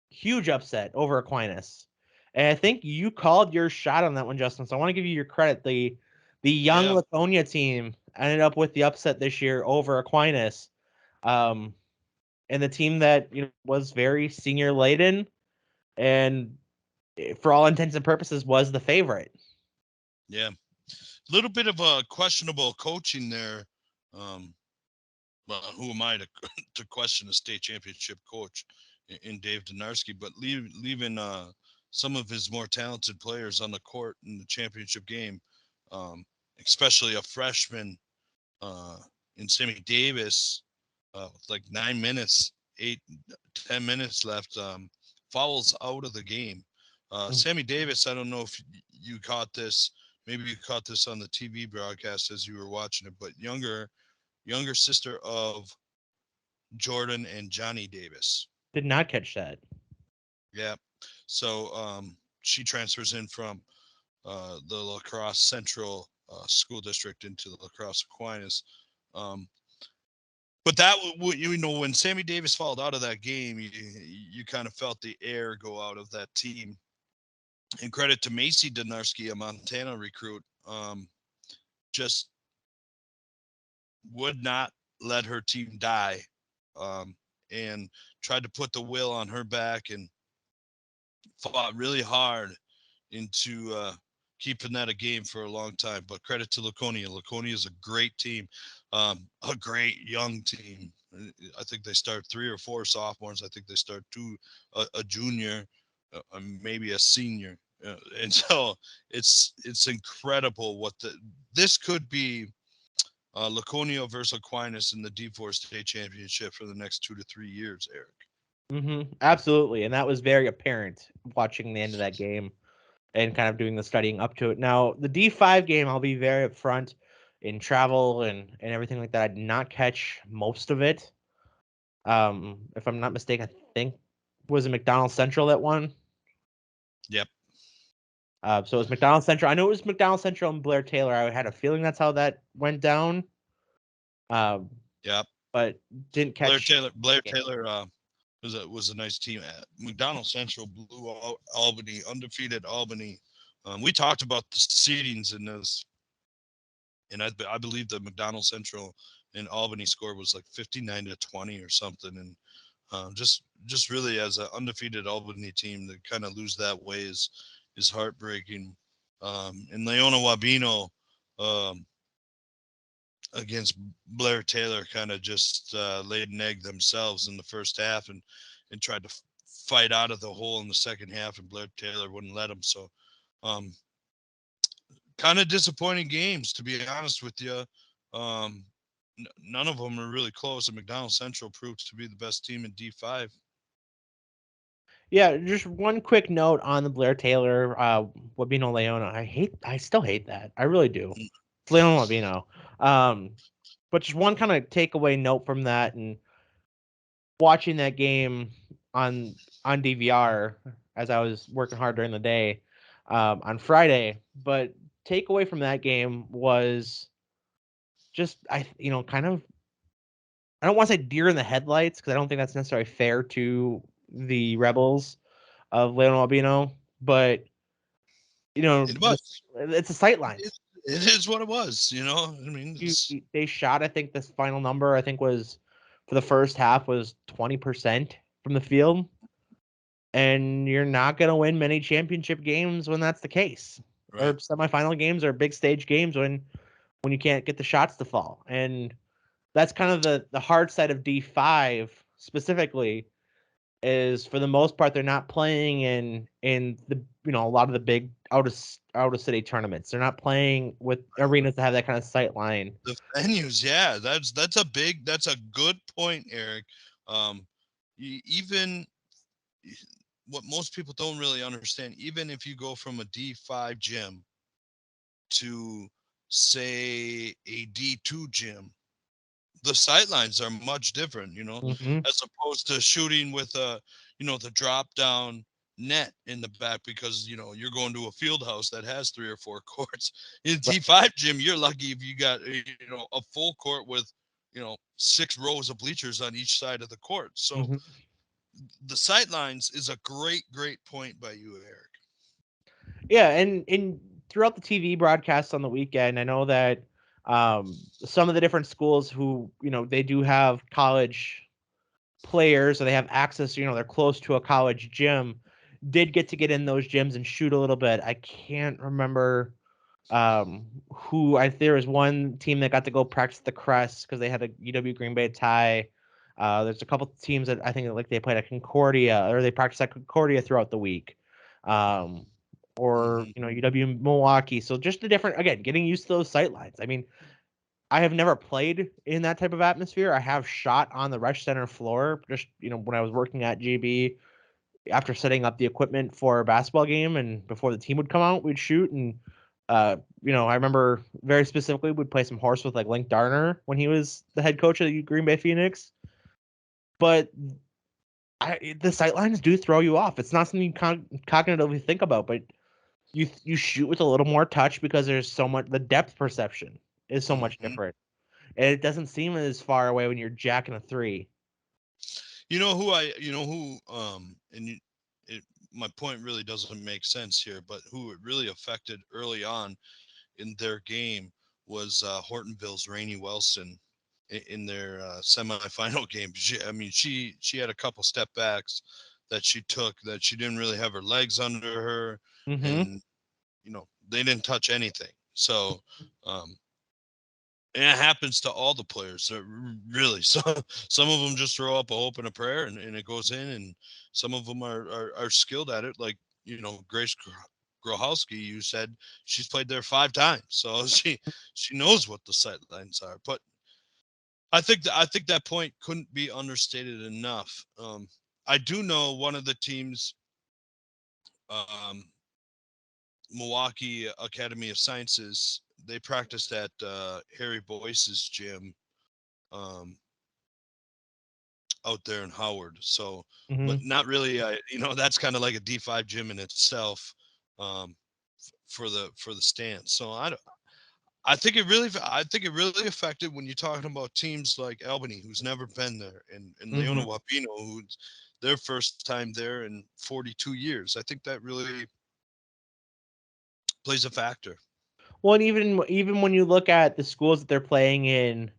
[SPEAKER 1] huge upset over Aquinas. And I think you called your shot on that one, Justin. So I want to give you your credit. The young
[SPEAKER 2] Yeah.
[SPEAKER 1] Laconia team ended up with the upset this year over Aquinas, um, and the team that was very senior laden, and for all intents and purposes was the favorite.
[SPEAKER 2] Yeah. A little bit of a questionable coaching there. Well, who am I to to question a state championship coach in Dave Donarski? But leaving some of his more talented players on the court in the championship game, um, especially a freshman uh, in Sammy Davis, with like 9 minutes, 8, 10 minutes left, fouls out of the game. Sammy Davis, I don't know if you caught this. Maybe you caught this on the TV broadcast as you were watching it, but younger sister of Jordan and Johnny Davis.
[SPEAKER 1] Did not catch that.
[SPEAKER 2] Yeah. So she transfers in from the La Crosse Central School District into the La Crosse Aquinas. Um, but that, when Sammy Davis fouled out of that game, you kind of felt the air go out of that team. And credit to Macy Donarski, a Montana recruit, just would not let her team die, um, and tried to put the will on her back and fought really hard into keeping that a game for a long time. But credit to Laconia. Laconia is a great team, a great young team. I think they start 3 or 4 sophomores. I think they start a junior, maybe a senior. And so it's incredible this could be Laconia versus Aquinas in the D4 state championship for the next 2 to 3 years, Eric.
[SPEAKER 1] Absolutely, and that was very apparent watching the end of that game and kind of doing the studying up to it. Now, the D5 game, I'll be very upfront, in travel and everything like that. I did not catch most of it. If I'm not mistaken, I think was it McDonald Central that won.
[SPEAKER 2] Yep.
[SPEAKER 1] So it was McDonald Central. I know it was McDonald Central and Blair Taylor. I had a feeling that's how that went down. Um,
[SPEAKER 2] Yep.
[SPEAKER 1] but didn't catch.
[SPEAKER 2] Blair Taylor was a nice team. McDonald Central blew out Albany, undefeated Albany. We talked about the seedings in this, and I believe the McDonald Central and Albany score was like 59-20 or something. And just really, as an undefeated Albany team, to kind of lose that way is heartbreaking. And Leona Wabino against Blair Taylor kind of just laid an egg themselves in the first half and tried to fight out of the hole in the second half, and Blair Taylor wouldn't let them. So um, kind of disappointing games, to be honest with you. Um, none of them are really close, and McDonald Central proved to be the best team in D5.
[SPEAKER 1] Yeah, just one quick note on the Blair Taylor, Wabino Leona. I still hate that. I really do. It's Leona Wabino. But just one kind of takeaway note from that, and watching that game on DVR as I was working hard during the day on Friday. But takeaway from that game was just kind of, I don't want to say deer in the headlights because I don't think that's necessarily fair to the Rebels of Leon Albino, but
[SPEAKER 2] It was.
[SPEAKER 1] it's a sight lines.
[SPEAKER 2] It is what it was. I mean,
[SPEAKER 1] They shot, I think this final number I think was for the first half was 20% from the field, and you're not going to win many championship games when that's the case, or
[SPEAKER 2] right.
[SPEAKER 1] semifinal games or big stage games when you can't get the shots to fall. And that's kind of the hard side of D5 specifically, is for the most part they're not playing in the a lot of the big out of city tournaments. They're not playing with arenas that have that kind of sight line.
[SPEAKER 2] The venues, yeah, that's a good point, Eric. Even what most people don't really understand, even if you go from a D5 gym to say a D2 gym, the sightlines are much different,
[SPEAKER 1] Mm-hmm.
[SPEAKER 2] as opposed to shooting with the drop down net in the back, because you're going to a field house that has 3 or 4 courts. In T5 gym, you're lucky if you got a full court with 6 rows of bleachers on each side of the court. So
[SPEAKER 1] Mm-hmm.
[SPEAKER 2] the sightlines is a great point by you, Eric.
[SPEAKER 1] Yeah, and throughout the TV broadcasts on the weekend, I know that some of the different schools who they do have college players, or they have access, they're close to a college gym, did get in those gyms and shoot a little bit. I can't remember who. There was one team that got to go practice the Crest because they had a UW Green Bay tie. There's a couple teams that I think like they played at Concordia, or they practiced at Concordia throughout the week. Or UW Milwaukee. So just the different, again, getting used to those sight lines. I mean, I have never played in that type of atmosphere. I have shot on the Resch Center floor, just when I was working at GB, after setting up the equipment for a basketball game, and before the team would come out, we'd shoot. And I remember very specifically we'd play some horse with like Link Darner when he was the head coach of the Green Bay Phoenix. But the sight lines do throw you off. It's not something you cognitively think about, but you shoot with a little more touch because there's so much, the depth perception is so much
[SPEAKER 2] Mm-hmm.
[SPEAKER 1] different. And it doesn't seem as far away when you're jacking a three.
[SPEAKER 2] My point really doesn't make sense here, but who it really affected early on in their game was Hortonville's Rainey Wilson in their semifinal game. She had a couple step backs that she took that she didn't really have her legs under her,
[SPEAKER 1] Mm-hmm.
[SPEAKER 2] and they didn't touch anything. So and it happens to all the players. Really, some of them just throw up a hope and a prayer, and it goes in, and some of them are skilled at it. Like Grace Grohalski, you said she's played there 5 times, so she knows what the sight lines are. But I think that point couldn't be understated enough. I do know one of the teams, um, Milwaukee Academy of Sciences. They practiced at Harry Boyce's gym um, out there in Howard. So, but
[SPEAKER 1] Mm-hmm.
[SPEAKER 2] not really. That's kind of like a D5 gym in itself, um, for the stance. So I think it really affected when you're talking about teams like Albany, who's never been there, and Leona
[SPEAKER 1] Mm-hmm.
[SPEAKER 2] Wapino, who's their first time there in 42 years. I think that really plays a factor.
[SPEAKER 1] Well, and even when you look at the schools that they're playing in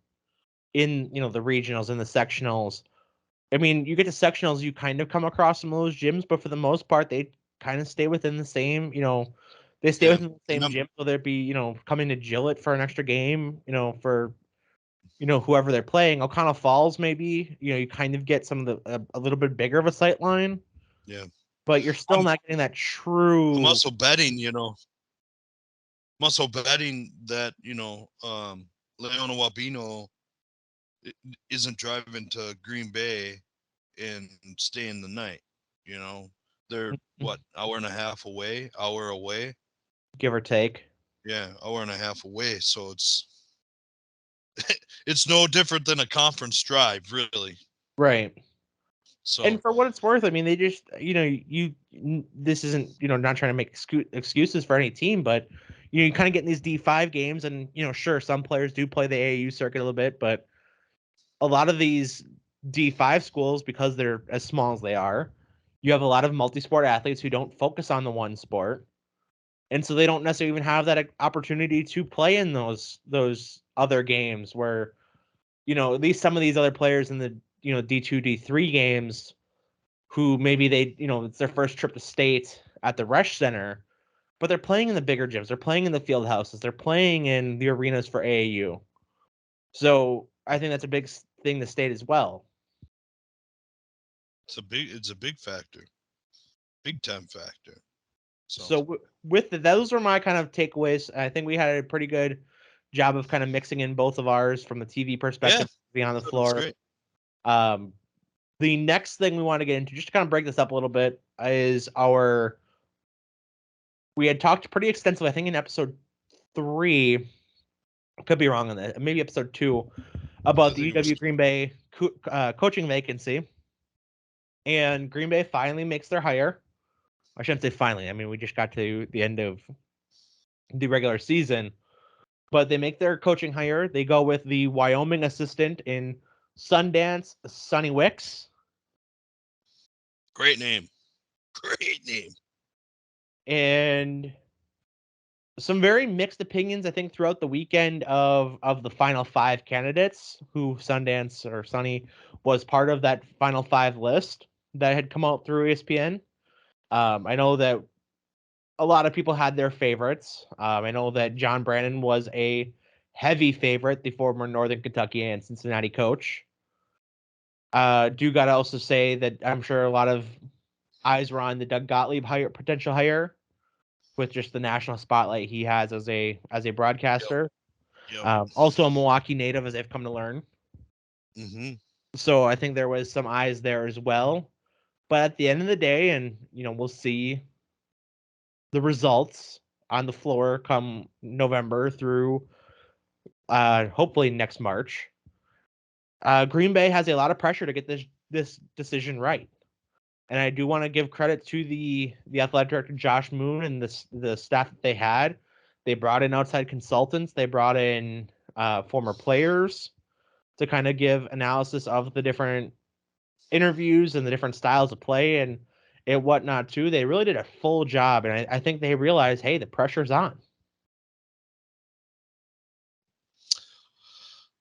[SPEAKER 1] the regionals and the sectionals, I mean, you get to sectionals, you kind of come across some of those gyms, but for the most part, they kind of stay within the same, They stay
[SPEAKER 2] Yeah.
[SPEAKER 1] within the same gym, so they'd be, coming to Gillette for an extra game, for, whoever they're playing. O'Connell Falls, maybe, you kind of get some of a little bit bigger of a sight line,
[SPEAKER 2] Yeah.
[SPEAKER 1] but you're still not getting that true.
[SPEAKER 2] I'm also betting, that, Leona Wabino isn't driving to Green Bay and staying the night. They're what, hour and a half away, hour away.
[SPEAKER 1] Give or take.
[SPEAKER 2] Yeah, hour and a half away. So it's no different than a conference drive, really.
[SPEAKER 1] Right. And
[SPEAKER 2] So
[SPEAKER 1] for what it's worth, I mean, they just, this isn't, not trying to make excuses for any team, but, you kind of get in these D5 games and, sure, some players do play the AAU circuit a little bit, but a lot of these D5 schools, because they're as small as they are, you have a lot of multi-sport athletes who don't focus on the one sport. And so they don't necessarily even have that opportunity to play in those other games where, at least some of these other players in the, D2, D3 games who maybe they, it's their first trip to state at the Resch Center, but they're playing in the bigger gyms. They're playing in the field houses. They're playing in the arenas for AAU. So I think that's a big thing to state as well.
[SPEAKER 2] it's a big factor, big time factor.
[SPEAKER 1] So those were my kind of takeaways. I think we had a pretty good job of kind of mixing in both of ours from the TV perspective, beyond the floor.
[SPEAKER 2] Great.
[SPEAKER 1] The next thing we want to get into, just to kind of break this up a little bit, is we had talked pretty extensively, I think in episode 3, could be wrong on that, maybe episode 2, about the UW Green Bay coaching vacancy. And Green Bay finally makes their hire. I shouldn't say finally. I mean, we just got to the end of the regular season, but they make their coaching hire. They go with the Wyoming assistant in Sundance, Sonny Wicks.
[SPEAKER 2] Great name. Great name.
[SPEAKER 1] And some very mixed opinions, I think, throughout the weekend of the final 5 candidates who Sundance or Sonny was part of that final 5 list that had come out through ESPN. I know that a lot of people had their favorites. I know that John Brandon was a heavy favorite, the former Northern Kentucky and Cincinnati coach. Do got to also say that I'm sure a lot of eyes were on the Doug Gottlieb potential hire, with just the national spotlight he has as a broadcaster.
[SPEAKER 2] Yep.
[SPEAKER 1] Also a Milwaukee native, as I've come to learn.
[SPEAKER 2] Mm-hmm.
[SPEAKER 1] So I think there was some eyes there as well. But at the end of the day, and we'll see the results on the floor come November through hopefully next March. Green Bay has a lot of pressure to get this decision right. And I do want to give credit to the athletic director, Josh Moon, and the staff that they had. They brought in outside consultants. They brought in former players to kind of give analysis of the different interviews and the different styles of play and whatnot too. They really did a full job. And I think they realized, hey, the pressure's on.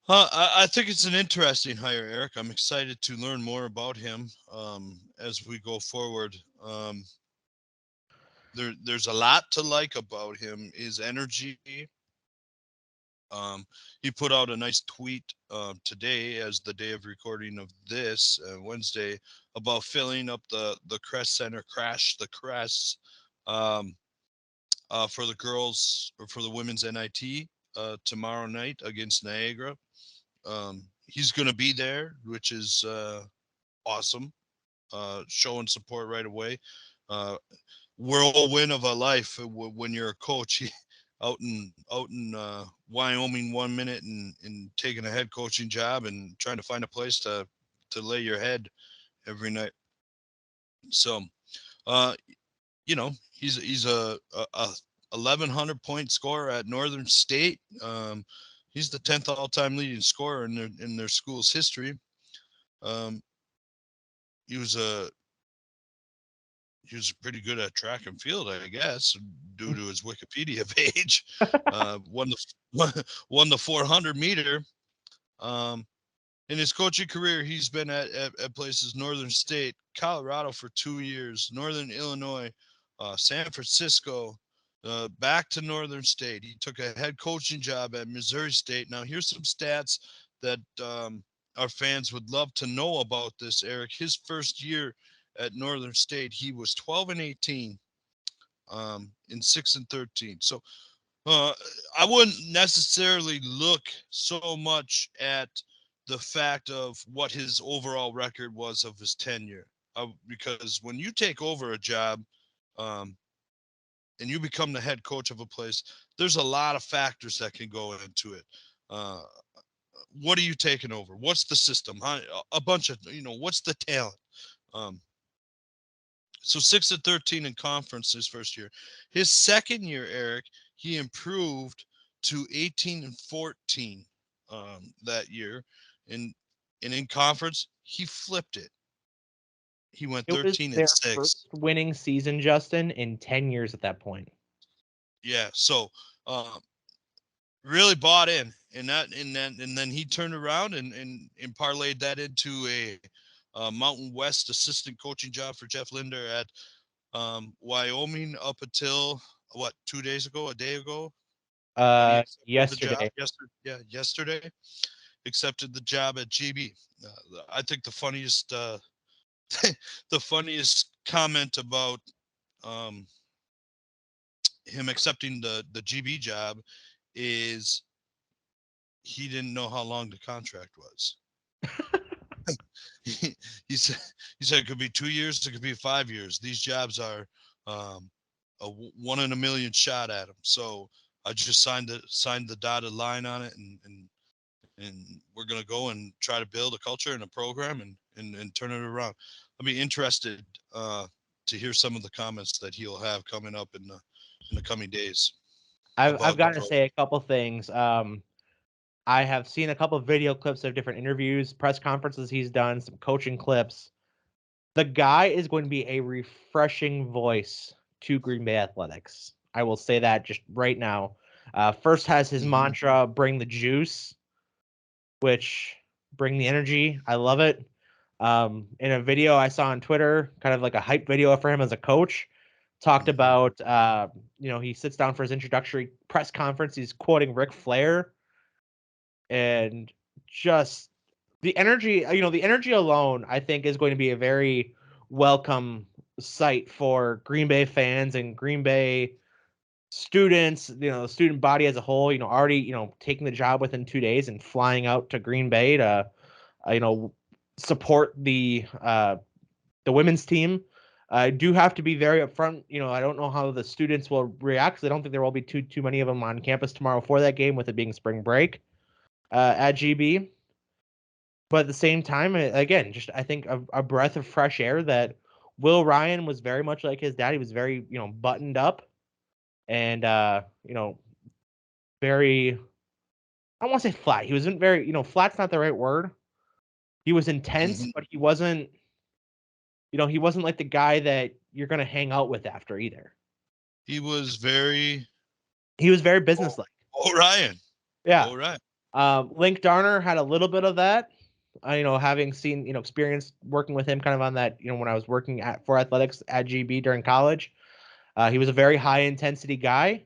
[SPEAKER 2] I think it's an interesting hire, Eric. I'm excited to learn more about him as we go forward. There's a lot to like about him. His energy. He put out a nice tweet today, as the day of recording of this Wednesday, about filling up the Crest Center, crash the Crest, for the girls or for the women's NIT tomorrow night against Niagara. He's going to be there, which is awesome. Showing support right away. Whirlwind of a life when you're a coach. Out in Wyoming 1 minute and taking a head coaching job and trying to find a place to lay your head every night. So, he's a 1,100 point scorer at Northern State. He's the 10th all-time leading scorer in their school's history. He was pretty good at track and field, I guess, due to his Wikipedia page. Won the 400 meter. In his coaching career, he's been at places Northern State, Colorado for 2 years, Northern Illinois, San Francisco, back to Northern State. He took a head coaching job at Missouri State. Now, here's some stats that our fans would love to know about this, Eric. His first year at Northern State, he was 12-18 in 6-13. So I wouldn't necessarily look so much at the fact of what his overall record was of his tenure, because when you take over a job, and you become the head coach of a place, there's a lot of factors that can go into it. Uh, what are you taking over? What's the system? A bunch of, what's the talent? Um, so 6-13 in conference his first year. His second year, Eric, he improved to 18-14 that year. And in conference, he flipped it. He went
[SPEAKER 1] It was
[SPEAKER 2] 13 and
[SPEAKER 1] their
[SPEAKER 2] 6.
[SPEAKER 1] first winning season, Justin, in 10 years at that point.
[SPEAKER 2] Yeah. So um, really bought in, and then he turned around and parlayed that into a Mountain West assistant coaching job for Jeff Linder at Wyoming up until what, 2 days ago, a day ago, when he accepted the job
[SPEAKER 1] Yesterday.
[SPEAKER 2] yesterday. Yeah, yesterday accepted the job at GB. I think the funniest the funniest comment about um, him accepting the GB job is he didn't know how long the contract was. he said it could be 2 years, it could be 5 years. These jobs are um, a 1 in a million shot at them. So I just signed the dotted line on it, and we're gonna go and try to build a culture and a program and turn it around. I'll be interested to hear some of the comments that he'll have coming up in the coming days
[SPEAKER 1] I've
[SPEAKER 2] about the
[SPEAKER 1] got to
[SPEAKER 2] program.
[SPEAKER 1] say a couple things. I have seen a couple video clips of different interviews, press conferences he's done, some coaching clips. The guy is going to be a refreshing voice to Green Bay Athletics. I will say that just right now. First has his mantra, bring the juice, which bring the energy. I love it. In a video I saw on Twitter, kind of like a hype video for him as a coach, talked about, he sits down for his introductory press conference. He's quoting Ric Flair, and just the energy alone, I think, is going to be a very welcome sight for Green Bay fans and Green Bay students, the student body as a whole, already, taking the job within 2 days and flying out to Green Bay to, support the women's team. I do have to be very upfront. I don't know how the students will react, 'cause I don't think there will be too many of them on campus tomorrow for that game, with it being spring break at GB. But at the same time, again, just I think a breath of fresh air that Will Ryan was very much like his dad. He was very, buttoned up and, very, I don't want to say flat. He wasn't very, flat's not the right word. He was intense, but he wasn't like the guy that you're going to hang out with after either.
[SPEAKER 2] He was very
[SPEAKER 1] He was very businesslike.
[SPEAKER 2] Ryan.
[SPEAKER 1] Yeah.
[SPEAKER 2] All right.
[SPEAKER 1] Link Darner had a little bit of that. Having seen, experience working with him kind of on that, when I was working for athletics at GB during college. He was a very high intensity guy.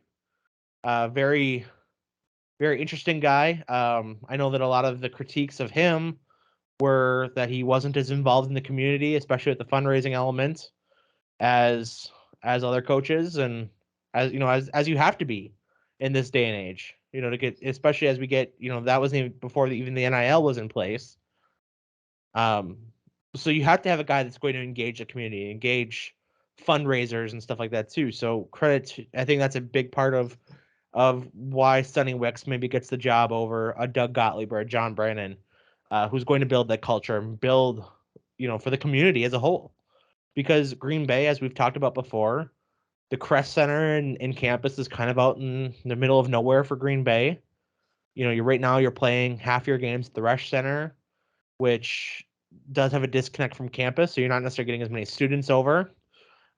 [SPEAKER 1] Very, very interesting guy. I know that a lot of the critiques of him were that he wasn't as involved in the community, especially with the fundraising element, as other coaches, and as you have to be in this day and age. To get, especially as we get, that wasn't even before even the NIL was in place. So you have to have a guy that's going to engage the community, engage fundraisers and stuff like that too. So I think that's a big part of why Sonny Wicks maybe gets the job over a Doug Gottlieb or a John Brannon, who's going to build that culture and build, for the community as a whole. Because Green Bay, as we've talked about before, the Crest Center in campus is kind of out in the middle of nowhere for Green Bay. You're playing half your games at the Resch Center, which does have a disconnect from campus, so you're not necessarily getting as many students over.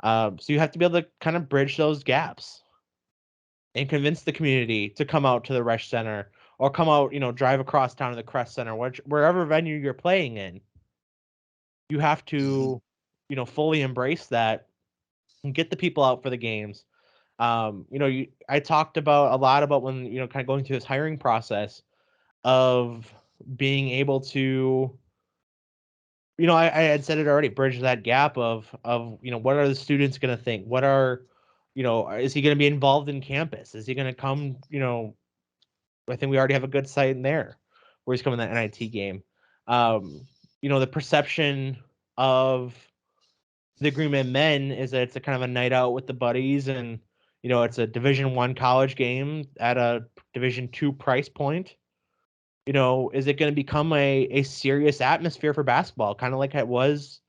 [SPEAKER 1] So you have to be able to kind of bridge those gaps and convince the community to come out to the Resch Center, or come out, drive across town to the Crest Center, wherever venue you're playing in. You have to, fully embrace that and get the people out for the games. I talked about a lot about when, kind of going through this hiring process of being able to, I had said it already, bridge that gap of, what are the students going to think? What are, is he going to be involved in campus? Is he going to come, I think we already have a good site in there where he's coming in that NIT game. The perception of the Green Bay men is that it's a kind of a night out with the buddies, and it's a Division I college game at a Division II price point. Is it going to become a serious atmosphere for basketball, kind of like it was?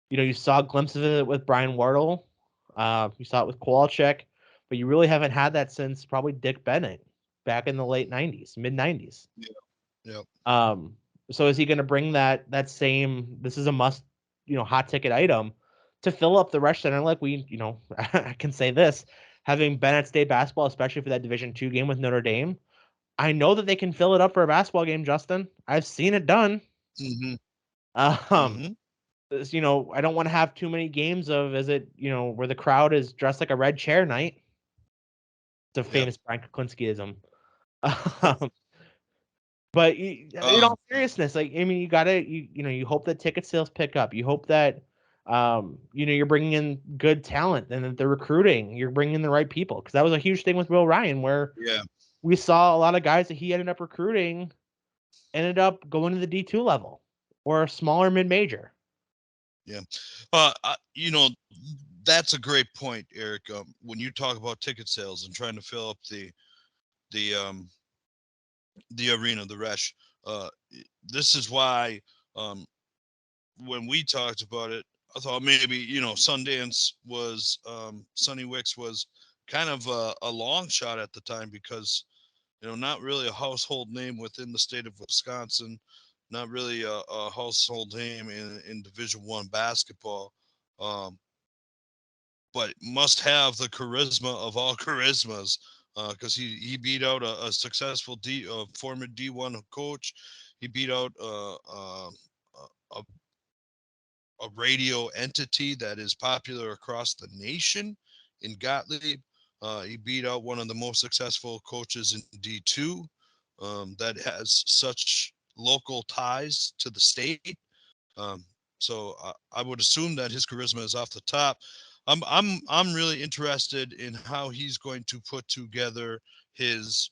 [SPEAKER 1] You saw a glimpse of it with Brian Wardle, you saw it with Kowalczyk, but you really haven't had that since probably Dick Bennett back in the late '90s, mid '90s.
[SPEAKER 2] Yeah. Yep.
[SPEAKER 1] So is he going to bring that same? This is a must, hot ticket item to fill up the rush center? Like I can say this, having been at state basketball, especially for that Division II game with Notre Dame, I know that they can fill it up for a basketball game. Justin, I've seen it done.
[SPEAKER 2] Mm-hmm.
[SPEAKER 1] Um,
[SPEAKER 2] Mm-hmm.
[SPEAKER 1] I don't want to have too many games of where the crowd is dressed like a red chair night. It's a
[SPEAKER 2] Yep.
[SPEAKER 1] famous Brian Kuklinskiism. But in all seriousness, like, I mean, you gotta, you hope that ticket sales pick up. You hope that, you're bringing in good talent and that they're recruiting. You're bringing in the right people, because that was a huge thing with Will Ryan, where
[SPEAKER 2] Yeah.
[SPEAKER 1] we saw a lot of guys that he ended up recruiting ended up going to the D2 level or a smaller mid-major.
[SPEAKER 2] Yeah. That's a great point, Eric. When you talk about ticket sales and trying to fill up the the arena, the Resch, uh, this is why when we talked about it, I thought maybe Sundance was Sonny Wicks was kind of a long shot at the time, because not really a household name within the state of Wisconsin, not really a household name in Division I basketball, um, but must have the charisma of all charismas, because he beat out a successful former D1 coach. He beat out a a radio entity that is popular across the nation in Gottlieb. He beat out one of the most successful coaches in D2, that has such local ties to the state. Um, so I would assume that his charisma is off the top. I'm really interested in how he's going to put together his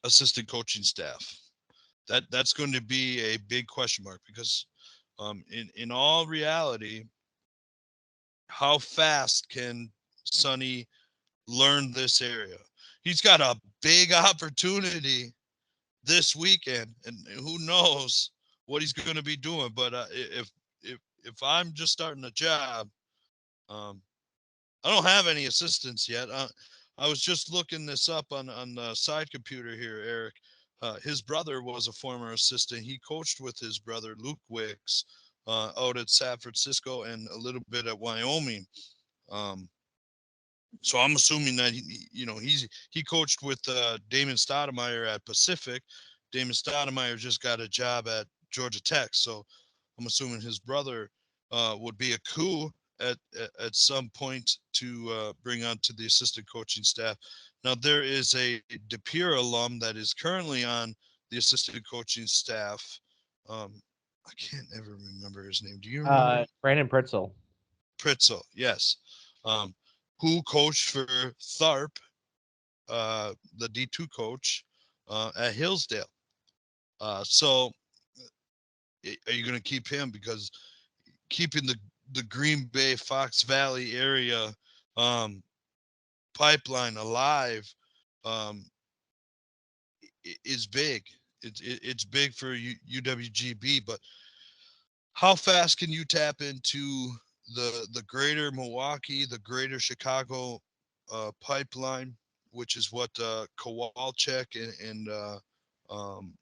[SPEAKER 2] assistant coaching staff. That's going to be a big question mark, because in all reality, how fast can Sonny learn this area? He's got a big opportunity this weekend, and who knows what he's going to be doing. But if I'm just starting a job, um, I don't have any assistants yet. I was just looking this up on the side computer here, Eric. His brother was a former assistant. He coached with his brother Luke Wicks out at San Francisco and a little bit at Wyoming. Um, so I'm assuming that he coached with Damon Stoudemire at Pacific. Damon Stoudemire just got a job at Georgia Tech, so I'm assuming his brother would be a coup at some point to bring onto the assistant coaching staff. Now there is a De Pere alum that is currently on the assistant coaching staff. I can't ever remember his name. Do you remember?
[SPEAKER 1] Brandon Pritzel.
[SPEAKER 2] Pritzel, yes. Who coached for Tharp, the D2 coach, at Hillsdale. So are you going to keep him? Because keeping the Green Bay Fox Valley area um, pipeline alive um, is big. It's big for UWGB, but how fast can you tap into the greater Milwaukee, the greater Chicago pipeline, which is what Kowalczyk and um,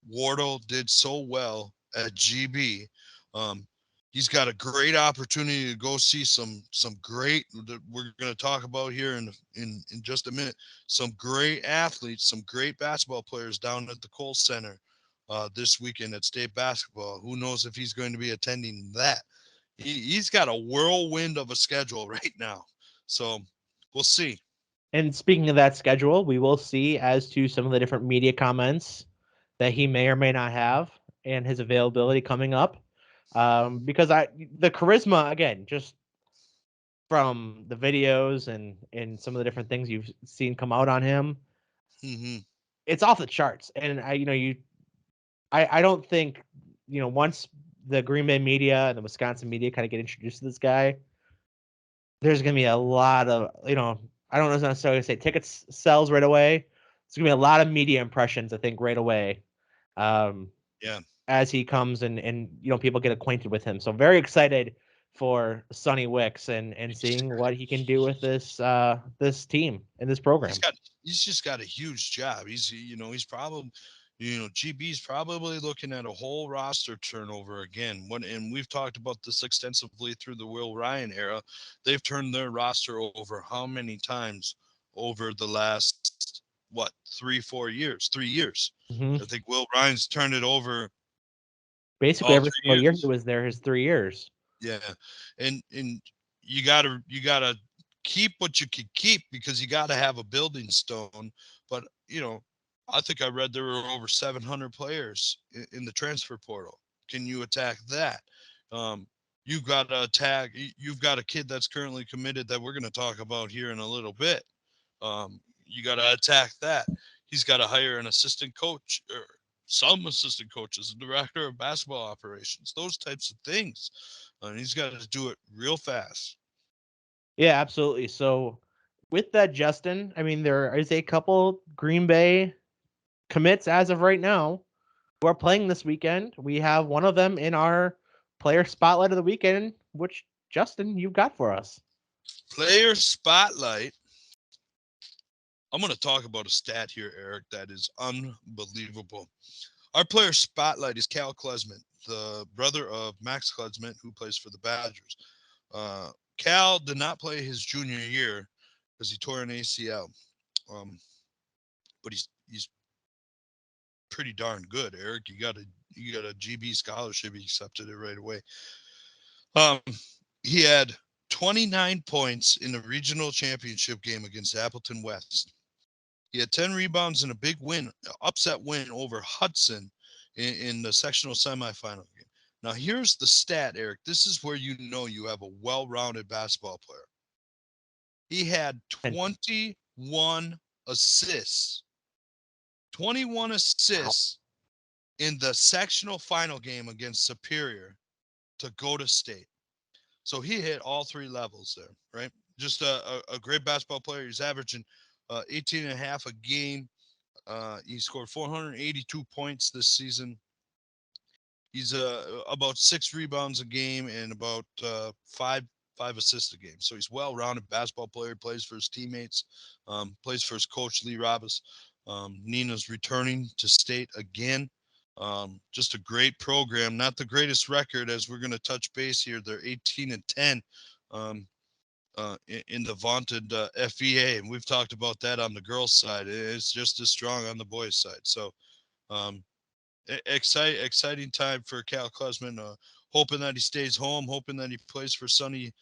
[SPEAKER 2] Wardle did so well at GB. Um, he's got a great opportunity to go see some great that we're going to talk about here in just a minute. Some great athletes, some great basketball players down at the Kohl Center this weekend at state basketball. Who knows if he's going to be attending that? He's got a whirlwind of a schedule right now. So we'll see.
[SPEAKER 1] And speaking of that schedule, we will see as to some of the different media comments that he may or may not have and his availability coming up. Because the charisma again, just from the videos and some of the different things you've seen come out on him,
[SPEAKER 2] Hmm.
[SPEAKER 1] it's off the charts. And I don't think once the Green Bay media and the Wisconsin media kind of get introduced to this guy, there's gonna be a lot of I don't necessarily say tickets sells right away. It's gonna be a lot of media impressions, I think, right away. Um,
[SPEAKER 2] Yeah.
[SPEAKER 1] as he comes and people get acquainted with him. So very excited for Sonny Wicks and seeing what he can do with this team and this
[SPEAKER 2] he's
[SPEAKER 1] program.
[SPEAKER 2] got he's just got a huge job. He's probably GB's probably looking at a whole roster turnover again. And we've talked about this extensively through the Will Ryan era. They've turned their roster over how many times over the last what 3 4 years 3 years.
[SPEAKER 1] Hmm.
[SPEAKER 2] I think Will Ryan's turned it over
[SPEAKER 1] Basically
[SPEAKER 2] all
[SPEAKER 1] every
[SPEAKER 2] three
[SPEAKER 1] single year he
[SPEAKER 2] years.
[SPEAKER 1] was there his 3 years.
[SPEAKER 2] Yeah, and you gotta keep what you can keep because you gotta have a building stone. But I think I read there were over 700 players in the transfer portal. Can you attack that? Um, you've got to attack. You've got a kid that's currently committed that we're going to talk about here in a little bit. You got to attack that. He's got to hire an assistant coach or some assistant coaches, a director of basketball operations, those types of things. And he's got to do it real fast.
[SPEAKER 1] Yeah, absolutely. So with that, Justin, I mean, there is a couple Green Bay commits as of right now who are playing this weekend. We have one of them in our player spotlight of the weekend, which Justin, you've got for us.
[SPEAKER 2] Player spotlight. I'm going to talk about a stat here, Eric, that is unbelievable. Our player spotlight is Cal Klesman, the brother of Max Klesman, who plays for the Badgers. Uh, Cal did not play his junior year because he tore an ACL. Um, but he's pretty darn good, Eric. You got a GB scholarship. He accepted it right away. Um, he had 29 points in the regional championship game against Appleton West. He had 10 rebounds and a big win, upset win over Hudson in the sectional semifinal game. Now, here's the stat, Eric. This is where you know you have a well rounded basketball player. He had
[SPEAKER 1] And
[SPEAKER 2] 21 assists. 21
[SPEAKER 1] wow.
[SPEAKER 2] assists in the sectional final game against Superior to go to state. So he hit all three levels there, right? Just a great basketball player. He's averaging 18 and a half a game. He scored 482 points this season. He's about 6 rebounds a game and about five assists a game. So he's well-rounded basketball player. Plays for his teammates. Plays for his coach Lee Robis. Nina's returning to state again. Just a great program. Not the greatest record, as we're going to touch base here. They're 18-10 um, in the vaunted FVA, and we've talked about that on the girls' side. It's just as strong on the boys' side. So um, exciting time for Cal Klesman. Hoping that he stays home. Hoping that he plays for Sonny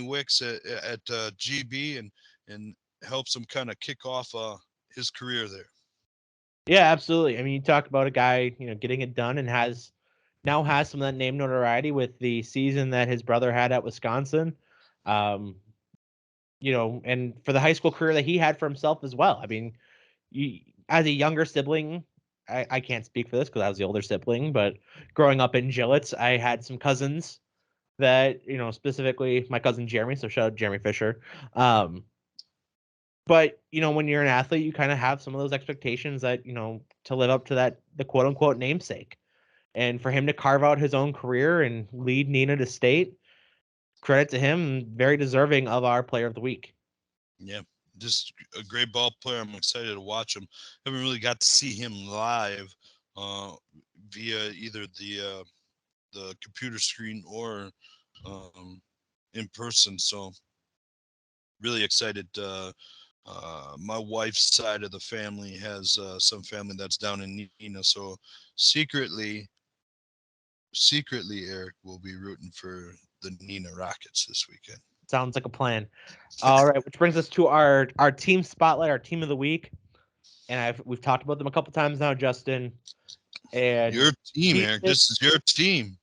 [SPEAKER 2] Wicks at GB and helps him kind of kick off his career there.
[SPEAKER 1] Yeah, absolutely. I mean, you talk about a guy, getting it done and now has some of that name notoriety with the season that his brother had at Wisconsin. Um, and for the high school career that he had for himself as well. I mean, you, as a younger sibling, I can't speak for this because I was the older sibling, but growing up in Gillette, I had some cousins that, specifically my cousin Jeremy, so shout out Jeremy Fisher. But when you're an athlete, you kind of have some of those expectations that, to live up to that, the quote unquote namesake. And for him to carve out his own career and lead Nina to state, credit to him, very deserving of our player of the week.
[SPEAKER 2] Yeah, just a great ball player. I'm excited to watch him. Haven't really got to see him live uh, via either the computer screen or um, in person. So really excited. My wife's side of the family has some family that's down in Nina, so secretly, secretly, Eric will be rooting for the Nina Rockets this weekend.
[SPEAKER 1] Sounds like a plan. All right, which brings us to our team spotlight, our team of the week, and we've talked about them a couple times now, Justin. And
[SPEAKER 2] Your team, Eric.
[SPEAKER 1] this
[SPEAKER 2] This is your team.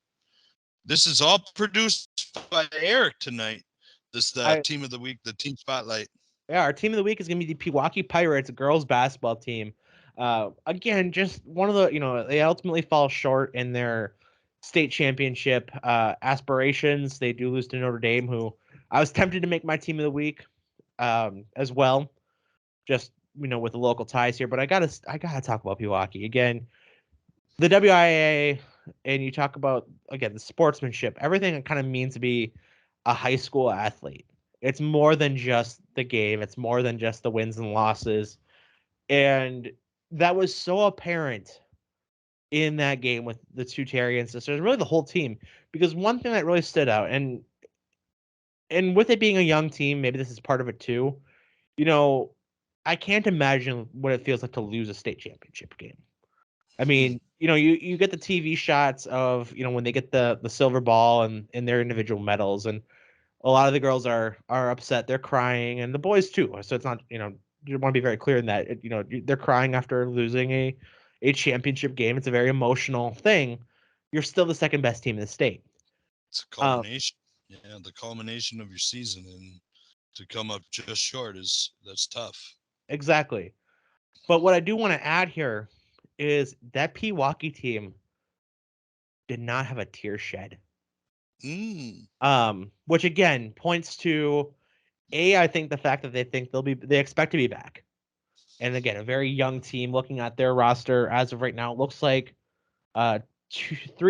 [SPEAKER 2] This is all produced by Eric tonight. This team of the week, the team spotlight.
[SPEAKER 1] Yeah, our team of the week is going to be the Pewaukee Pirates, a girls basketball team. Again, just one of the, they ultimately fall short in their state championship aspirations. They do lose to Notre Dame, who I was tempted to make my team of the week as well, just, with the local ties here. But I gotta talk about Pewaukee again. The WIAA, and you talk about, again, the sportsmanship, everything it kind of means to be a high school athlete. It's more than just the game. It's more than just the wins and losses. And that was so apparent in that game with the two Terrian sisters, really the whole team, because one thing that really stood out, and with it being a young team, maybe this is part of it too, I can't imagine what it feels like to lose a state championship game. I mean, you get the TV shots of, when they get the silver ball and their individual medals, and a lot of the girls are upset, they're crying, and the boys too. So it's not, you want to be very clear in that, they're crying after losing a championship game. It's a very emotional thing. You're still the second best team in the state.
[SPEAKER 2] It's a culmination. Yeah, the culmination of your season, and to come up just short that's tough.
[SPEAKER 1] Exactly. But what I do want to add here is that Pewaukee team did not have a tear shed. Which again points to I think the fact that they expect to be back. And again, a very young team. Looking at their roster as of right now, it looks like 4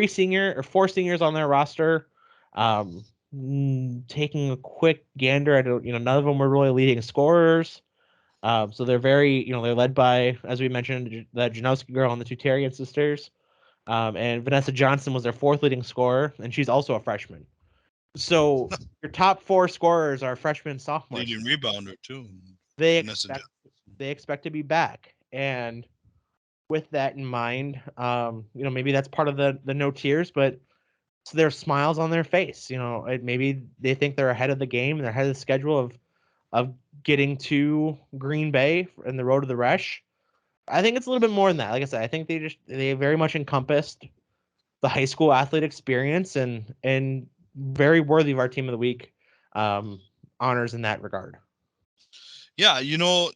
[SPEAKER 1] seniors on their roster. Taking a quick gander, none of them were really leading scorers. So they're very, they're led by, as we mentioned, the Janowski girl and the two Terrian sisters. And Vanessa Johnson was their 4th leading scorer, and she's also a freshman. So your top 4 scorers are freshmen and sophomores.
[SPEAKER 2] Leading rebounder too.
[SPEAKER 1] They expect to be back, and with that in mind, maybe that's part of the no tears, but it's their smiles on their face. Maybe they think they're ahead of the game and they're ahead of the schedule of getting to Green Bay and the road to the Resch. I think it's a little bit more than that. Like I said, I think they very much encompassed the high school athlete experience and very worthy of our team of the week honors in that regard.
[SPEAKER 2] Yeah,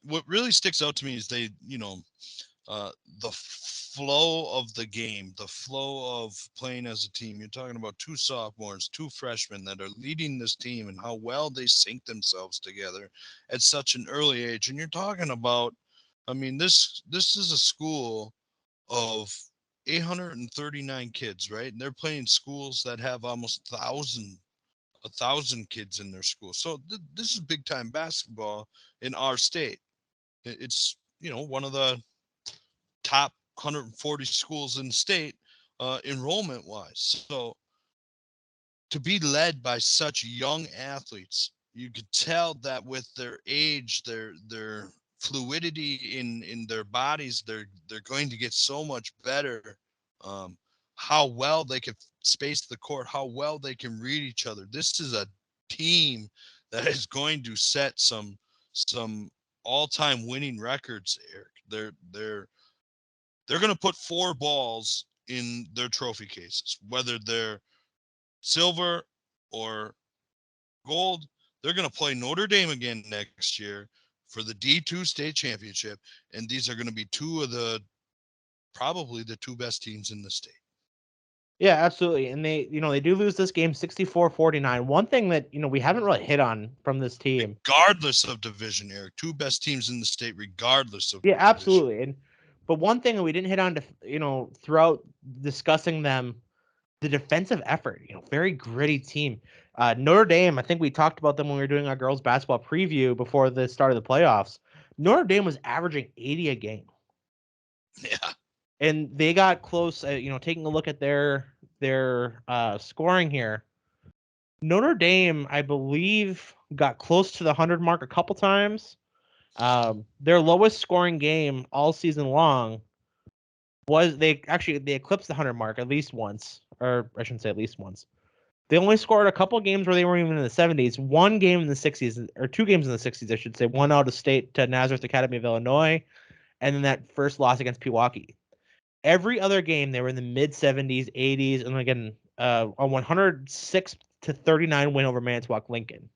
[SPEAKER 2] what really sticks out to me is they, the flow of the game, the flow of playing as a team. You're talking about 2 sophomores, 2 freshmen that are leading this team, and how well they sync themselves together at such an early age. And you're talking about, I mean, this is a school of 839 kids, right? And they're playing schools that have almost 1,000 kids in their school. So this is big time basketball in our state. It's, one of the top 140 schools in the state enrollment wise. So to be led by such young athletes, you could tell that with their age, their fluidity in their bodies, they're going to get so much better. How well they can space the court, how well they can read each other. This is a team that is going to set some all-time winning records, Eric. They're going to put 4 balls in their trophy cases, whether they're silver or gold. They're going to play Notre Dame again next year for the D2 state championship, and these are going to be probably the 2 best teams in the state.
[SPEAKER 1] Yeah, absolutely. And they do lose this game 64-49. One thing that, we haven't really hit on from this team,
[SPEAKER 2] regardless of division, Eric, 2 best teams in the state, regardless of
[SPEAKER 1] yeah,
[SPEAKER 2] division.
[SPEAKER 1] Absolutely. But one thing that we didn't hit on throughout discussing them, the defensive effort, very gritty team. Notre Dame, I think we talked about them when we were doing our girls basketball preview before the start of the playoffs. Notre Dame was averaging 80 a game.
[SPEAKER 2] Yeah.
[SPEAKER 1] And they got close, taking a look at their scoring here. Notre Dame, I believe, got close to the 100 mark a couple times. Their lowest scoring game all season long was they eclipsed the 100 mark at least once, or I shouldn't say at least once. They only scored a couple games where they weren't even in the 70s. One game in the 60s, or two games in the 60s, I should say. One out of state to Nazareth Academy of Illinois, and then that first loss against Pewaukee. Every other game, they were in the mid 70s, 80s, and again, a 106-39 win over Manitowoc Lincoln.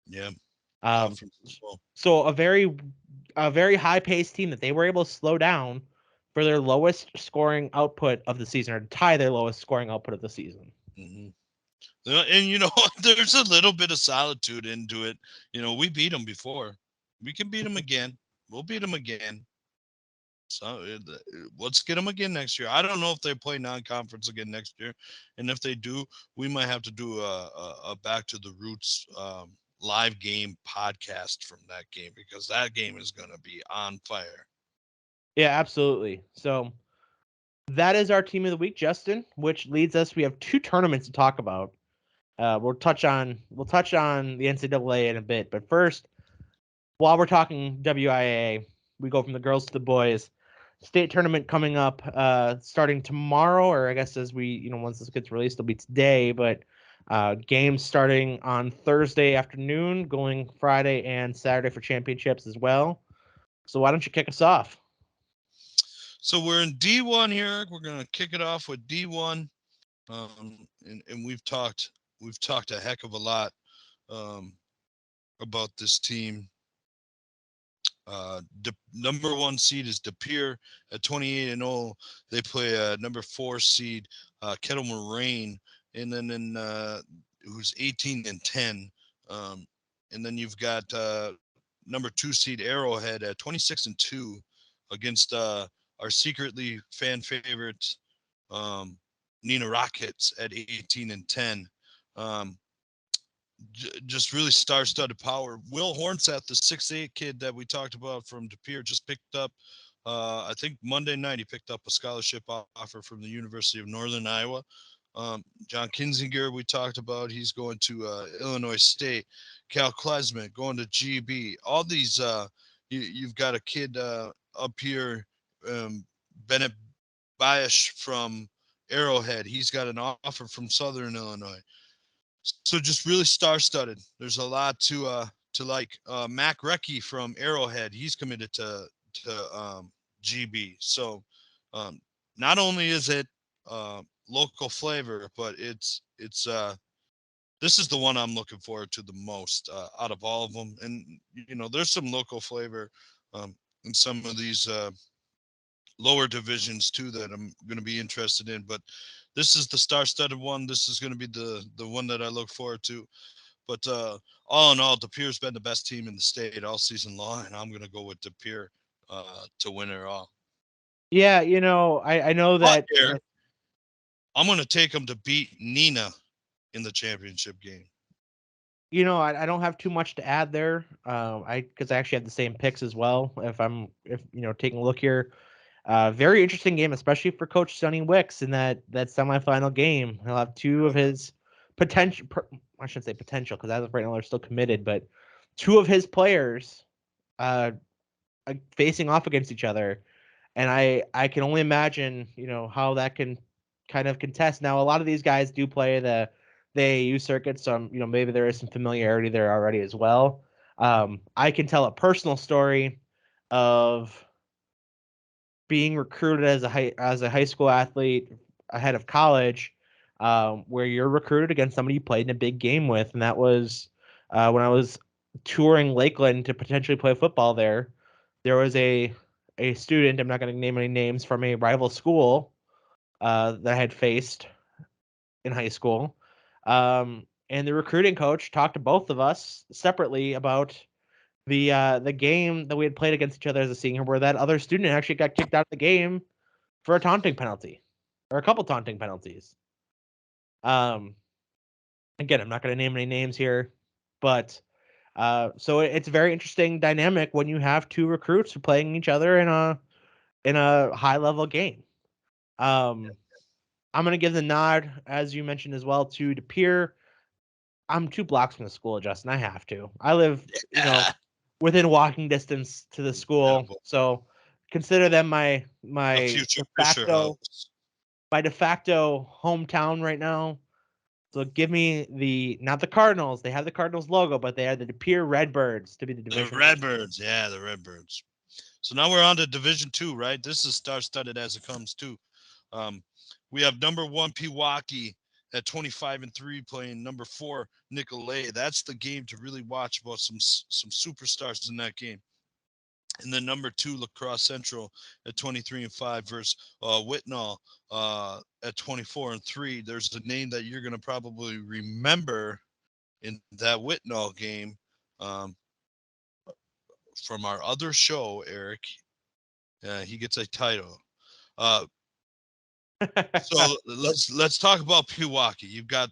[SPEAKER 2] Yeah.
[SPEAKER 1] Um,
[SPEAKER 2] Well.
[SPEAKER 1] so a very high paced team that they were able to slow down for their lowest scoring output of the season, or tie their lowest scoring output of the season.
[SPEAKER 2] Mm-hmm. And there's a little bit of solitude into it. We beat them before. We can beat them again. We'll beat them again. So let's get them again next year. I don't know if they play non-conference again next year, and if they do, we might have to do a Back to the Roots live game podcast from that game, because that game is going to be on fire.
[SPEAKER 1] Yeah, absolutely. So that is our team of the week, Justin, which leads us. We have two tournaments to talk about. We'll touch on the NCAA in a bit, but first, while we're talking WIAA, we go from the girls to the boys. State tournament coming up, starting tomorrow, or I guess as we, once this gets released, it'll be today. But games starting on Thursday afternoon, going Friday and Saturday for championships as well. So why don't you kick us off?
[SPEAKER 2] So we're in D1 here. We're going to kick it off with D1, and we've talked a heck of a lot about this team. Number 1 seed is De Pere at 28-0. They play number 4 seed Kettle Moraine, and then who's 18-10. And then you've got number 2 seed Arrowhead at 26-2 against our secretly fan favorites Nina Rockets at 18-10. Just really star-studded power. Will Hornseth, the 6'8" kid that we talked about from De Pere, just picked up, I think Monday night, he picked up a scholarship offer from the University of Northern Iowa. John Kinzinger, we talked about, he's going to Illinois State. Cal Klesman going to GB. All these, you've got a kid up here, Bennett Bayesh from Arrowhead. He's got an offer from Southern Illinois. So just really star-studded. There's a lot to like. Mac Recchi from Arrowhead, he's committed to GB. So not only is it local flavor, but it's this is the one I'm looking forward to the most out of all of them. And there's some local flavor in some of these lower divisions too that I'm going to be interested in, but this is the star-studded one. This is going to be the one that I look forward to. But all in all, De Pere's been the best team in the state all season long, and I'm going to go with De Pere to win it all.
[SPEAKER 1] Yeah, I know that.
[SPEAKER 2] I'm going to take them to beat Nina in the championship game.
[SPEAKER 1] I don't have too much to add there. Because I actually have the same picks as well. If taking a look here, very interesting game, especially for Coach Sonny Wicks in that semifinal game. He'll have two of his potential. I shouldn't say potential, because as of right now they're still committed, but two of his players, facing off against each other, and I can only imagine how that can kind of contest. Now a lot of these guys do play the AAU circuit, so maybe there is some familiarity there already as well. I can tell a personal story of being recruited as a high school athlete ahead of college, where you're recruited against somebody you played in a big game with, and that was when I was touring Lakeland to potentially play football there. There was a student, I'm not going to name any names, from a rival school that I had faced in high school. And the recruiting coach talked to both of us separately about the game that we had played against each other as a senior, where that other student actually got kicked out of the game for a taunting penalty, or a couple taunting penalties. Again, I'm not going to name any names here, but so it's a very interesting dynamic when you have two recruits playing each other in a high level game. I'm going to give the nod, as you mentioned as well, to De Pere. I'm 2 blocks from the school, Justin. I have to. I live, within walking distance to the school,
[SPEAKER 2] Incredible.
[SPEAKER 1] so consider them my
[SPEAKER 2] The future
[SPEAKER 1] de facto
[SPEAKER 2] Fisher
[SPEAKER 1] hometown right now. So give me not the Cardinals. They have the Cardinals logo, but they are the De Pere Redbirds to be the
[SPEAKER 2] The
[SPEAKER 1] division.
[SPEAKER 2] Redbirds, yeah, the Redbirds. So now we're on to Division 2, right? This is star-studded as it comes too. We have number 1 Pewaukee at 25-3 playing number 4 Nicolet. That's the game to really watch about some superstars in that game. And then number 2 Lacrosse Central at 23-5 versus Whitnall at 24-3. There's a name that you're going to probably remember in that Whitnall game from our other show, Eric. He gets a title. So let's talk about Pewaukee. You've got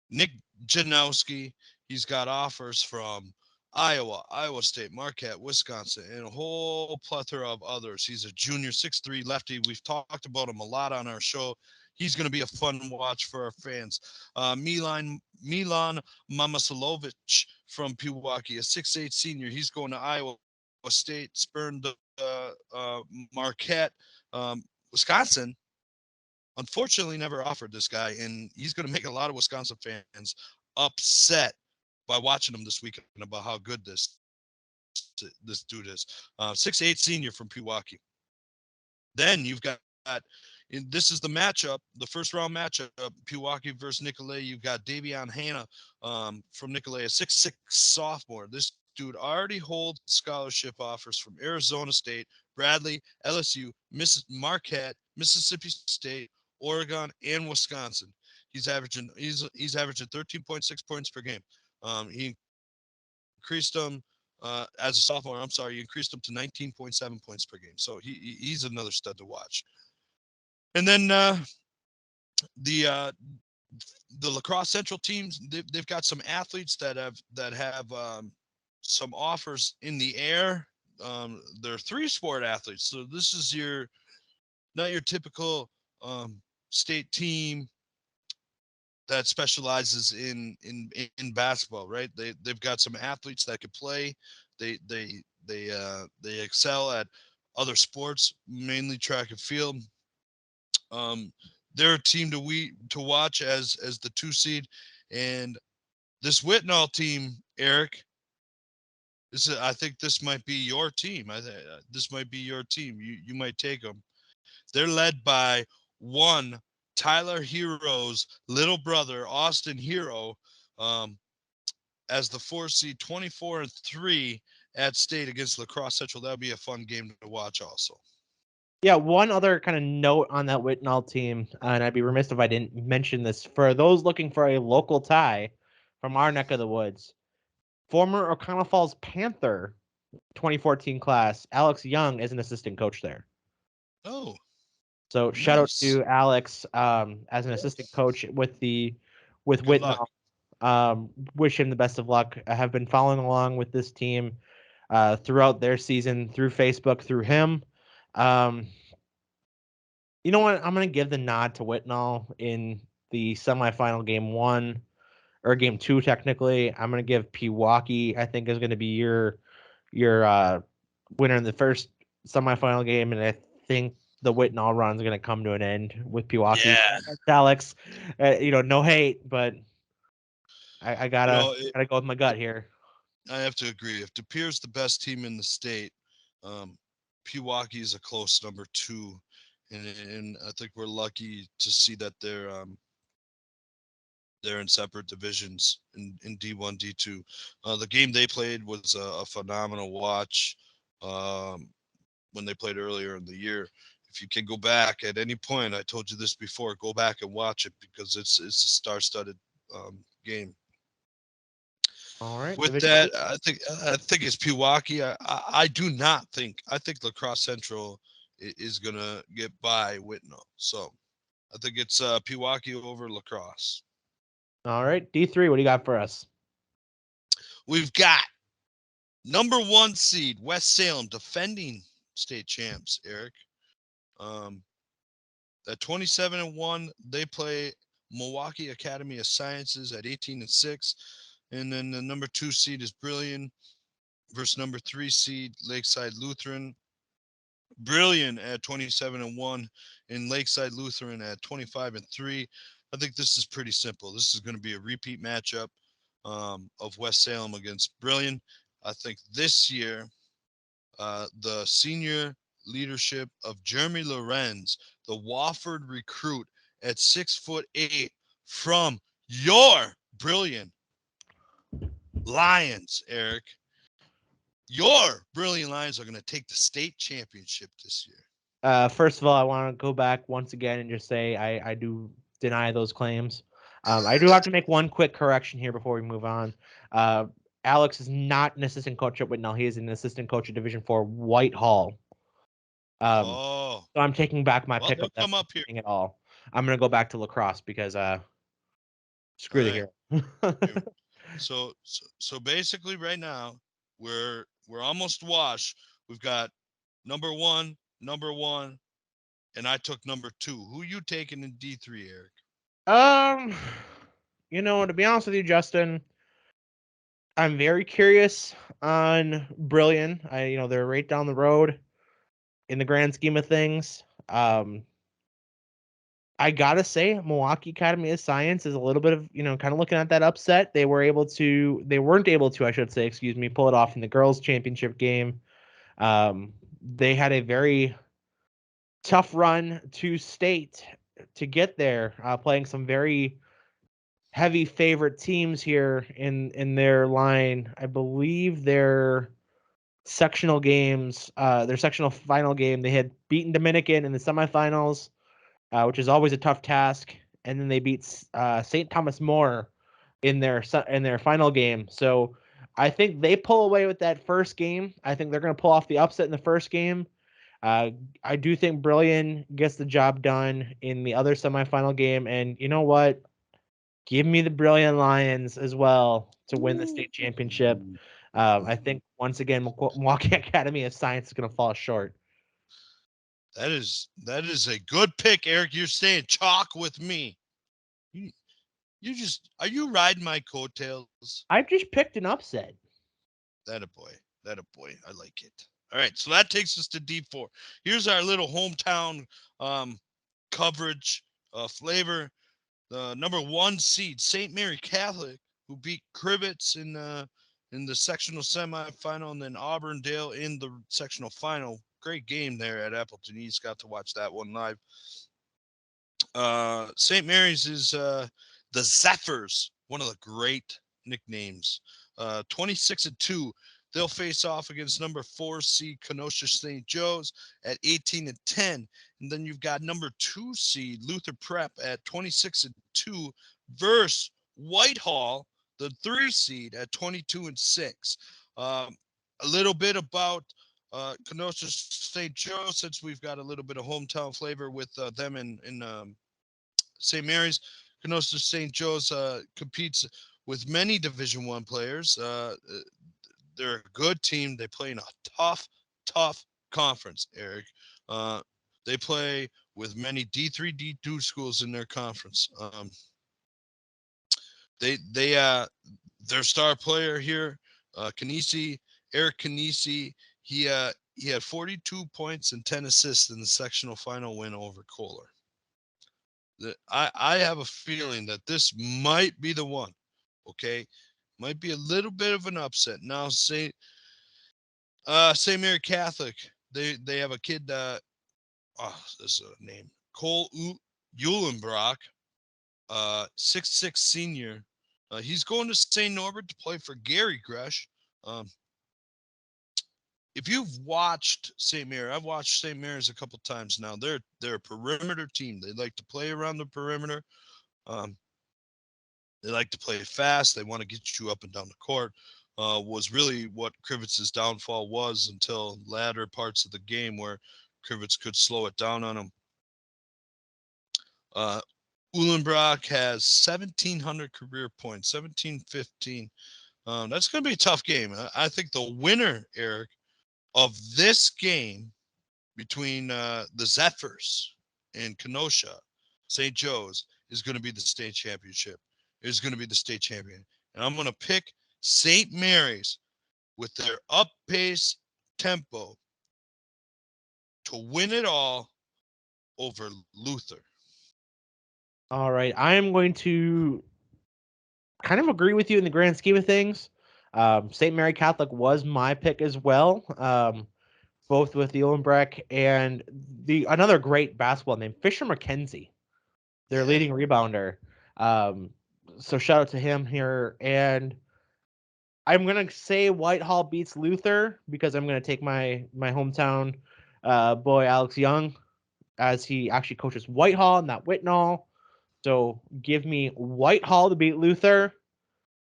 [SPEAKER 2] Nick Janowski. He's got offers from Iowa, Iowa State, Marquette, Wisconsin, and a whole plethora of others. He's a junior 6'3" lefty. We've talked about him a lot on our show. He's going to be a fun watch for our fans. Milan Mamasalovic from Pewaukee, a 6'8" senior. He's going to Iowa State, spurned Marquette, Wisconsin. Unfortunately, never offered this guy, and he's going to make a lot of Wisconsin fans upset by watching him this weekend about how good this dude is. 6'8" senior from Pewaukee. Then you've got, this is the matchup, the first round matchup, Pewaukee versus Nicolet. You've got Davion Hanna from Nicolet, a 6'6" sophomore. This dude already holds scholarship offers from Arizona State, Bradley, LSU, Marquette, Mississippi State, Oregon, and Wisconsin. He's averaging 13.6 points per game. He increased them as a sophomore. I'm sorry, he increased them to 19.7 points per game. So he's another stud to watch. And then the Lacrosse Central teams, they've got some athletes that have some offers in the air. They're 3-sport athletes, so this is not your typical state team that specializes in basketball, right? They've got some athletes that could play. They excel at other sports, mainly track and field. They're a team to watch as the 2 seed, and this Whitnall team, Eric. I think this might be your team. This might be your team. You might take them. They're led by one Tyler Hero's little brother, Austin Hero, as the 4 seed, 24-3 at state against Lacrosse Central. That'll be a fun game to watch also.
[SPEAKER 1] Yeah, one other kind of note on that Whitnall team, and I'd be remiss if I didn't mention this, for those looking for a local tie from our neck of the woods, former O'Connell Falls Panther 2014 class, Alex Young, is an assistant coach there.
[SPEAKER 2] Oh,
[SPEAKER 1] so
[SPEAKER 2] nice.
[SPEAKER 1] Shout out to Alex as an assistant coach with Whitnall. Wish him the best of luck. I have been following along with this team throughout their season through Facebook, through him. You know what? I'm going to give the nod to Whitnall in the semifinal game 1 or game 2. Technically, I'm going to give Pewaukee. I think is going to be your winner in the first semifinal game, and I think the Whitnall run is going to come to an end with Pewaukee.
[SPEAKER 2] Yeah,
[SPEAKER 1] Alex, no hate, but I gotta go with my gut here.
[SPEAKER 2] I have to agree. If De Pere's the best team in the state, Pewaukee is a close number 2, and I think we're lucky to see that they're in separate divisions in D1, D2. The game they played was a phenomenal watch when they played earlier in the year. If you can go back at any point, I told you this before, go back and watch it because it's a star-studded game.
[SPEAKER 1] All right.
[SPEAKER 2] With that, I think it's Pewaukee. I do not think. I think Lacrosse Central is gonna get by Whitnall. So I think it's Pewaukee over Lacrosse.
[SPEAKER 1] All right, D3. What do you got for us?
[SPEAKER 2] We've got number 1 seed West Salem, defending state champs. Eric, at 27-1, they play Milwaukee Academy of Sciences at 18-6. And then the number 2 seed is Brilliant versus number 3 seed Lakeside Lutheran. Brilliant at 27-1, and Lakeside Lutheran at 25-3. I think this is pretty simple. This is going to be a repeat matchup of West Salem against Brillion. I think this year, the senior leadership of Jeremy Lorenz, the Wofford recruit at 6'8" from your Brillion Lions, Eric. Your Brilliant Lions are going to take the state championship this year.
[SPEAKER 1] First of all, I want to go back once again and just say I do deny those claims. I do have to make one quick correction here before we move on. Alex is not an assistant coach at Whitnell. He is an assistant coach at Division IV Whitehall.
[SPEAKER 2] Oh,
[SPEAKER 1] So I'm taking back my
[SPEAKER 2] well,
[SPEAKER 1] pick
[SPEAKER 2] he'll
[SPEAKER 1] of that
[SPEAKER 2] come up here.
[SPEAKER 1] at all. I'm gonna go back to lacrosse because screw
[SPEAKER 2] All
[SPEAKER 1] the
[SPEAKER 2] right.
[SPEAKER 1] hero.
[SPEAKER 2] So basically, right now we're almost washed. We've got number one, and I took number 2. Who you taking in D3, Eric?
[SPEAKER 1] To be honest with you, Justin, I'm very curious on Brilliant. They're right down the road in the grand scheme of things. I gotta say, Milwaukee Academy of Science is a little bit of, kind of looking at that upset. They weren't able to, I should say, excuse me, pull it off in the girls' championship game. They had a very tough run to state to get there, playing some very heavy favorite teams here in their line. I believe their sectional games, their sectional final game, they had beaten Dominican in the semifinals, which is always a tough task, and then they beat St. Thomas More in their final game. So I think they pull away with that first game. I think they're going to pull off the upset in the first game. I do think Brilliant gets the job done in the other semifinal game, and you know what? Give me the Brilliant Lions as well to win the state championship. I think once again, Milwaukee Academy of Science is going to fall short.
[SPEAKER 2] That is a good pick, Eric. You're staying chalk with me. You just are you riding my coattails?
[SPEAKER 1] I've just picked an upset.
[SPEAKER 2] That a boy. That a boy. I like it. All right, so that takes us to D4. Here's our little hometown coverage flavor. The number 1 seed, St. Mary Catholic, who beat Crivets in the sectional semifinal, and then Auburndale in the sectional final. Great game there at Appleton East. Got to watch that one live. St. Mary's is the Zephyrs, one of the great nicknames. 26-2. They'll face off against number 4 seed Kenosha St. Joe's at 18-10. And then you've got number 2 seed Luther Prep at 26-2 versus Whitehall, the 3 seed at 22-6. A little bit about Kenosha St. Joe, since we've got a little bit of hometown flavor with them in St. Mary's. Kenosha St. Joe's competes with many Division One players. They're a good team. They play in a tough conference, Eric. They play with many D3, D2 schools in their conference. Their star player here, Eric Canisi, he had 42 points and 10 assists in the sectional final win over Kohler. I have a feeling that this might be the one. Okay, might be a little bit of an upset. Now, St. Mary Catholic, they have a kid. This is a name, Cole Eulenbrock, 6'6" senior. He's going to St. Norbert to play for Gary Gresh. If you've watched St. Mary, I've watched St. Mary's a couple times now. They're a perimeter team. They like to play around the perimeter. They like to play fast. They want to get you up and down the court. Was really what Krivitz's downfall was until latter parts of the game where Krivitz could slow it down on him. Uhlenbrock has 1,700 career points, 1,715. That's going to be a tough game. I think the winner, Eric, of this game between the Zephyrs and Kenosha St. Joe's is going to be the state championship. Is going to be the state champion. And I'm going to pick St. Mary's with their up pace tempo to win it all over Luther.
[SPEAKER 1] All right. I am going to kind of agree with you in the grand scheme of things. St. Mary Catholic was my pick as well, both with the Ullenbreck and another great basketball name, Fisher McKenzie, their
[SPEAKER 2] Yeah.
[SPEAKER 1] leading rebounder. Um, so shout out to him here. And I'm gonna say Whitehall beats Luther because I'm gonna take my hometown boy Alex Young, as he actually coaches Whitehall, not Whitnall. So give me Whitehall to beat Luther.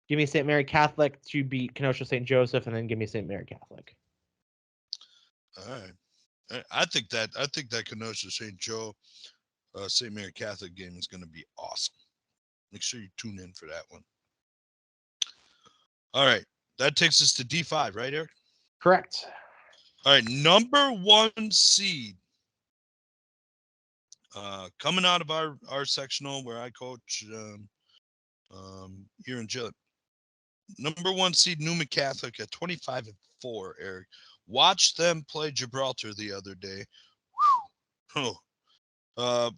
[SPEAKER 1] Give me St. Mary Catholic to beat Kenosha St. Joseph, and then give me St. Mary Catholic.
[SPEAKER 2] All right. I think that Kenosha St. Mary Catholic game is going to be awesome. Make sure you tune in for that one. All right. That takes us to D5, right, Eric?
[SPEAKER 1] Correct.
[SPEAKER 2] All right. Number 1 seed. Coming out of our sectional where I coach here in Gillette. Number 1 seed Newman Catholic at 25-4, Eric. Watched them play Gibraltar the other day.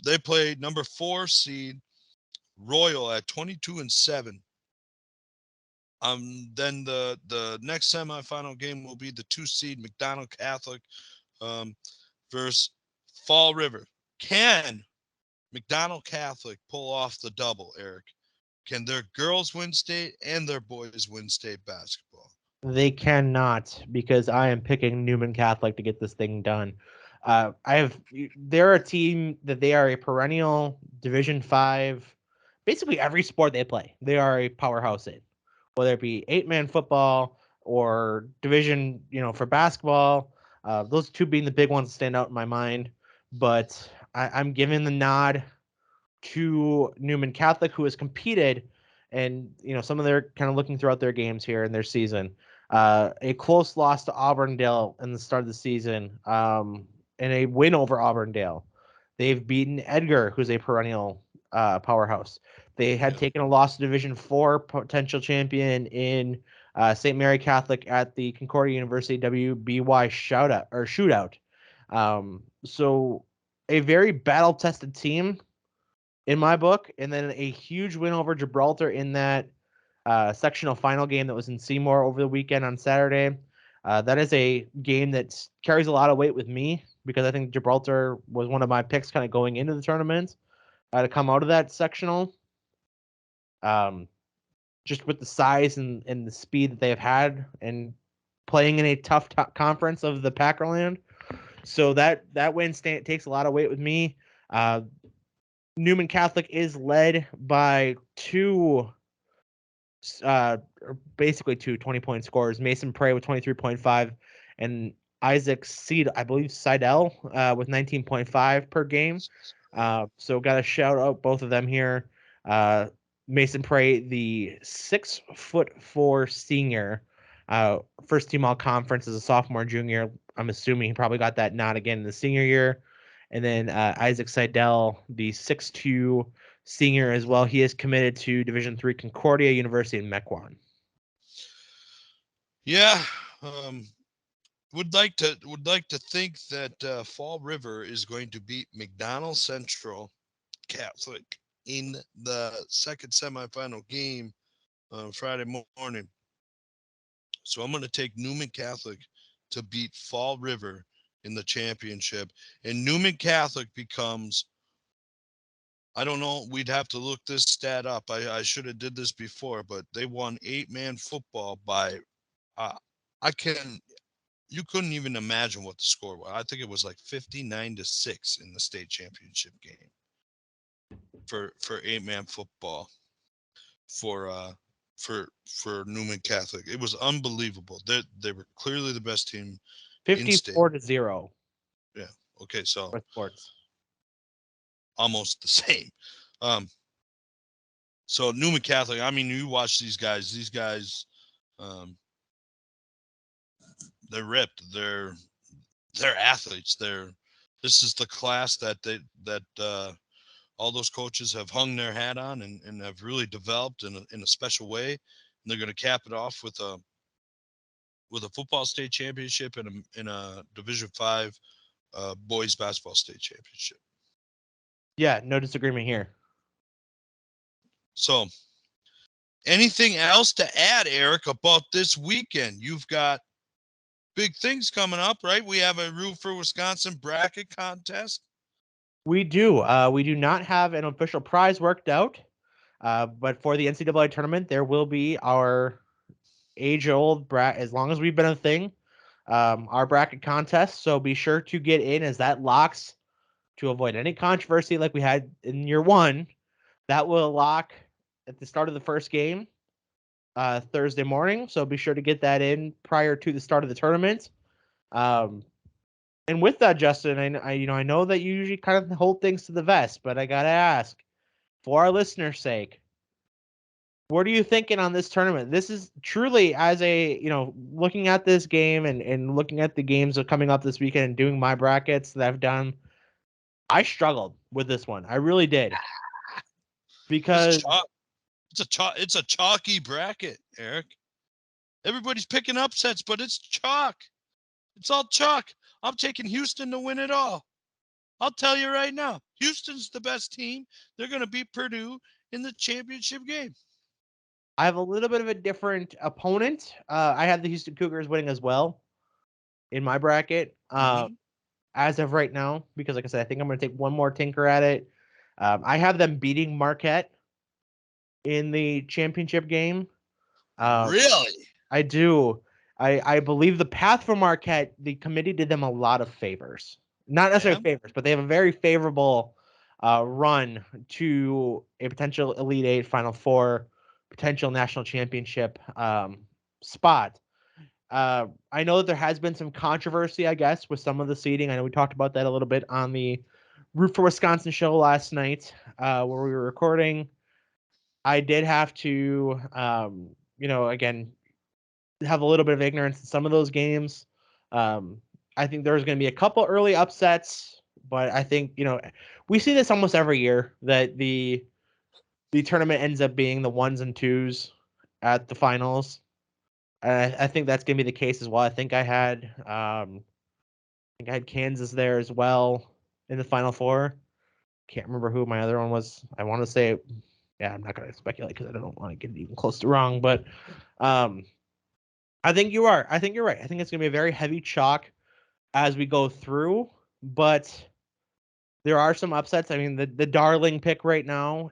[SPEAKER 2] They played number 4 seed Royal at 22-7. Then the next semifinal game will be the 2 seed McDonald Catholic versus Fall River. Can McDonald Catholic pull off the double, Eric? Can their girls win state and their boys win state basketball?
[SPEAKER 1] They cannot, because I am picking Newman Catholic to get this thing done. They're a team that they are a perennial Division 5. Basically every sport they play, they are a powerhouse in. Whether it be 8-man football or division, for basketball. Those two being the big ones that stand out in my mind. But I'm giving the nod to Newman Catholic, who has competed, and some of their kind of looking throughout their games here in their season. A close loss to Auburndale in the start of the season, and a win over Auburndale. They've beaten Edgar, who's a perennial powerhouse. They had taken a loss to Division 4 potential champion in St. Mary Catholic at the Concordia University WBY shootout. So a very battle tested team in my book, and then a huge win over Gibraltar in that sectional final game that was in Seymour over the weekend on Saturday. That is a game that carries a lot of weight with me because I think Gibraltar was one of my picks kind of going into the tournament to come out of that sectional. Just with the size and the speed that they've had and playing in a tough conference of the Packerland. So that win takes a lot of weight with me. Newman Catholic is led by basically two 20-point scorers, Mason Prey with 23.5 and Isaac Seidel with 19.5 per game. So got to shout out both of them here. Mason Prey, the 6'4" senior, first team all conference as a sophomore, junior. I'm assuming he probably got that nod again in the senior year. And then Isaac Seidel, the 6'2" senior as well. He is committed to Division III Concordia University in Mequon.
[SPEAKER 2] Yeah, would like to think that Fall River is going to beat McDonald Central Catholic in the second semifinal game on Friday morning. So I'm going to take Newman Catholic to beat Fall River in the championship, and Newman Catholic becomes, I don't know, we'd have to look this stat up. I should have did this before, but they won 8-man football by you couldn't even imagine what the score was. I think it was like 59-6 in the state championship game for 8-man football for Newman Catholic. It was unbelievable. They were clearly the best team in state.
[SPEAKER 1] 54-0.
[SPEAKER 2] Yeah. Okay, so
[SPEAKER 1] for sports.
[SPEAKER 2] almost the same. So Newman Catholic, I mean, you watch these guys. These guys, they're ripped. They're athletes. This is the class that all those coaches have hung their hat on and have really developed in a special way. And they're going to cap it off with a football state championship and a Division 5 boys basketball state championship.
[SPEAKER 1] Yeah, no disagreement here.
[SPEAKER 2] So, anything else to add, Eric, about this weekend? You've got big things coming up, right? We have a Root for Wisconsin bracket contest.
[SPEAKER 1] We do. We do not have an official prize worked out, but for the NCAA tournament, there will be our age-old bracket. As long as we've been a thing, our bracket contest. So be sure to get in, as that locks, to avoid any controversy like we had in year one. That will lock at the start of the first game, Thursday morning. So be sure to get that in prior to the start of the tournament. And with that, Justin, I know that you usually kind of hold things to the vest, but I gotta ask, for our listeners' sake, what are you thinking on this tournament? This is truly, as a, looking at this game and looking at the games that are coming up this weekend and doing my brackets that I've done, I struggled with this one. I really did. Because
[SPEAKER 2] It's a chalky bracket, Eric. Everybody's picking upsets, but it's chalk. It's all chalk. I'm taking Houston to win it all. I'll tell you right now, Houston's the best team. They're going to beat Purdue in the championship game.
[SPEAKER 1] I have a little bit of a different opponent. I have the Houston Cougars winning as well in my bracket, as of right now, because like I said, I think I'm going to take one more tinker at it. I have them beating Marquette in the championship game.
[SPEAKER 2] Really?
[SPEAKER 1] I do. I believe the path for Marquette, the committee did them a lot of favors. Not necessarily favors, but they have a very favorable run to a potential Elite Eight, Final Four, potential national championship spot. I know that there has been some controversy, I guess, with some of the seeding. I know we talked about that a little bit on the Root for Wisconsin show last night, where we were recording. I did have to, again, have a little bit of ignorance in some of those games. I think there's going to be a couple early upsets, but I think, we see this almost every year, that the tournament ends up being the ones and twos at the finals. And I think that's going to be the case as well. I think I had Kansas there as well in the Final Four. Can't remember who my other one was. I want to say, yeah, I'm not going to speculate because I don't want to get even close to wrong. But I think you are. I think you're right. I think it's going to be a very heavy chalk as we go through, but there are some upsets. I mean, the darling pick right now,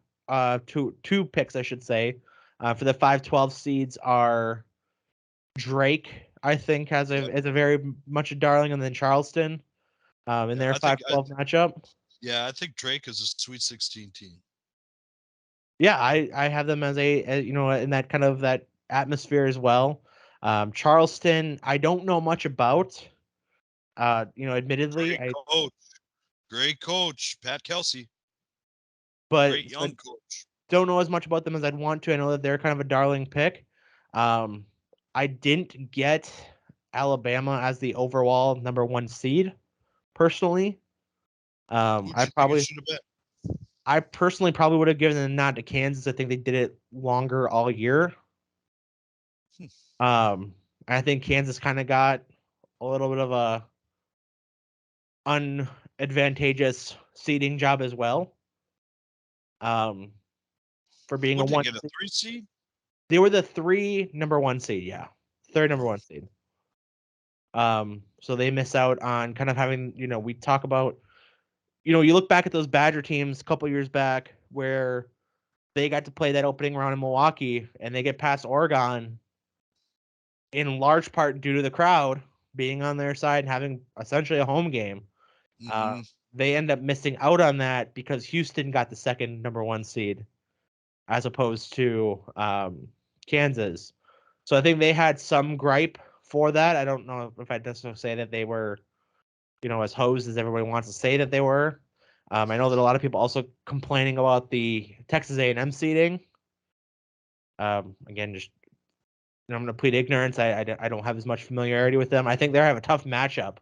[SPEAKER 1] two picks, I should say, for the 5-12 seeds are Drake, I think, is a very much a darling, and then Charleston in their 5-12 matchup.
[SPEAKER 2] Yeah, I think Drake is a Sweet 16 team.
[SPEAKER 1] Yeah, I have them as in that kind of that atmosphere as well. Charleston, I don't know much about. Admittedly,
[SPEAKER 2] Great coach, Pat Kelsey.
[SPEAKER 1] But
[SPEAKER 2] great young coach.
[SPEAKER 1] Don't know as much about them as I'd want to. I know that they're kind of a darling pick. I didn't get Alabama as the overall number 1 seed personally. I personally probably would have given a nod to Kansas. I think they did it longer all year. I think Kansas kind of got a little bit of a unadvantageous seeding job as well. For being a 1
[SPEAKER 2] seed? 3 seed?
[SPEAKER 1] They were the 3 number 1 seed, yeah. 3rd number 1 seed. So they miss out on kind of having, we talk about, you look back at those Badger teams a couple years back where they got to play that opening round in Milwaukee and they get past Oregon in large part due to the crowd being on their side and having essentially a home game. They end up missing out on that because Houston got the 2nd number 1 seed as opposed to Kansas. So I think they had some gripe for that. I don't know if I'd necessarily say that they were, as hosed as everybody wants to say that they were. I know that a lot of people also complaining about the Texas A&M seeding. Again, just I'm going to plead ignorance. I don't have as much familiarity with them. I think they have a tough matchup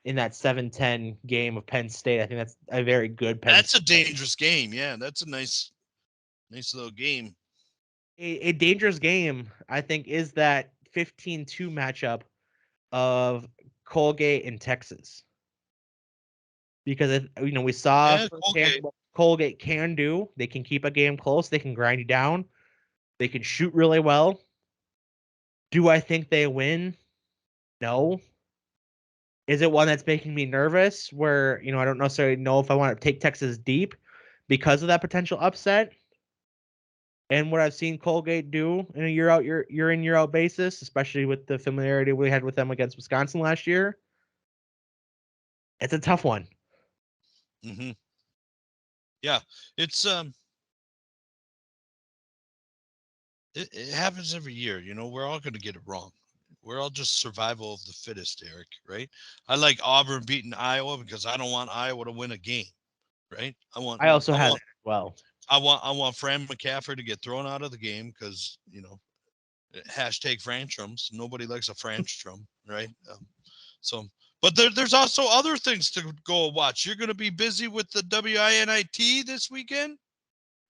[SPEAKER 1] in that 7-10 game of Penn State. I think that's a very good Penn
[SPEAKER 2] That's State. A dangerous game. Yeah, that's a nice little game.
[SPEAKER 1] A dangerous game, I think, is that 15-2 matchup of Colgate and Texas. Because we saw Colgate can do. They can keep a game close. They can grind you down. They can shoot really well. Do I think they win? No. Is it one that's making me nervous where, I don't necessarily know if I want to take Texas deep because of that potential upset? And what I've seen Colgate do in a year in, year out basis, especially with the familiarity we had with them against Wisconsin last year, it's a tough one.
[SPEAKER 2] Mm-hmm. Yeah, it's it happens every year. We're all going to get it wrong. We're all just survival of the fittest, Eric. Right? I like Auburn beating Iowa because I don't want Iowa to win a game. Right?
[SPEAKER 1] I also had it as well.
[SPEAKER 2] I want Fran McCaffrey to get thrown out of the game because hashtag Frantrums. Nobody likes a Frantrum, right? So, but there's also other things to go watch. You're going to be busy with the WINIT this weekend,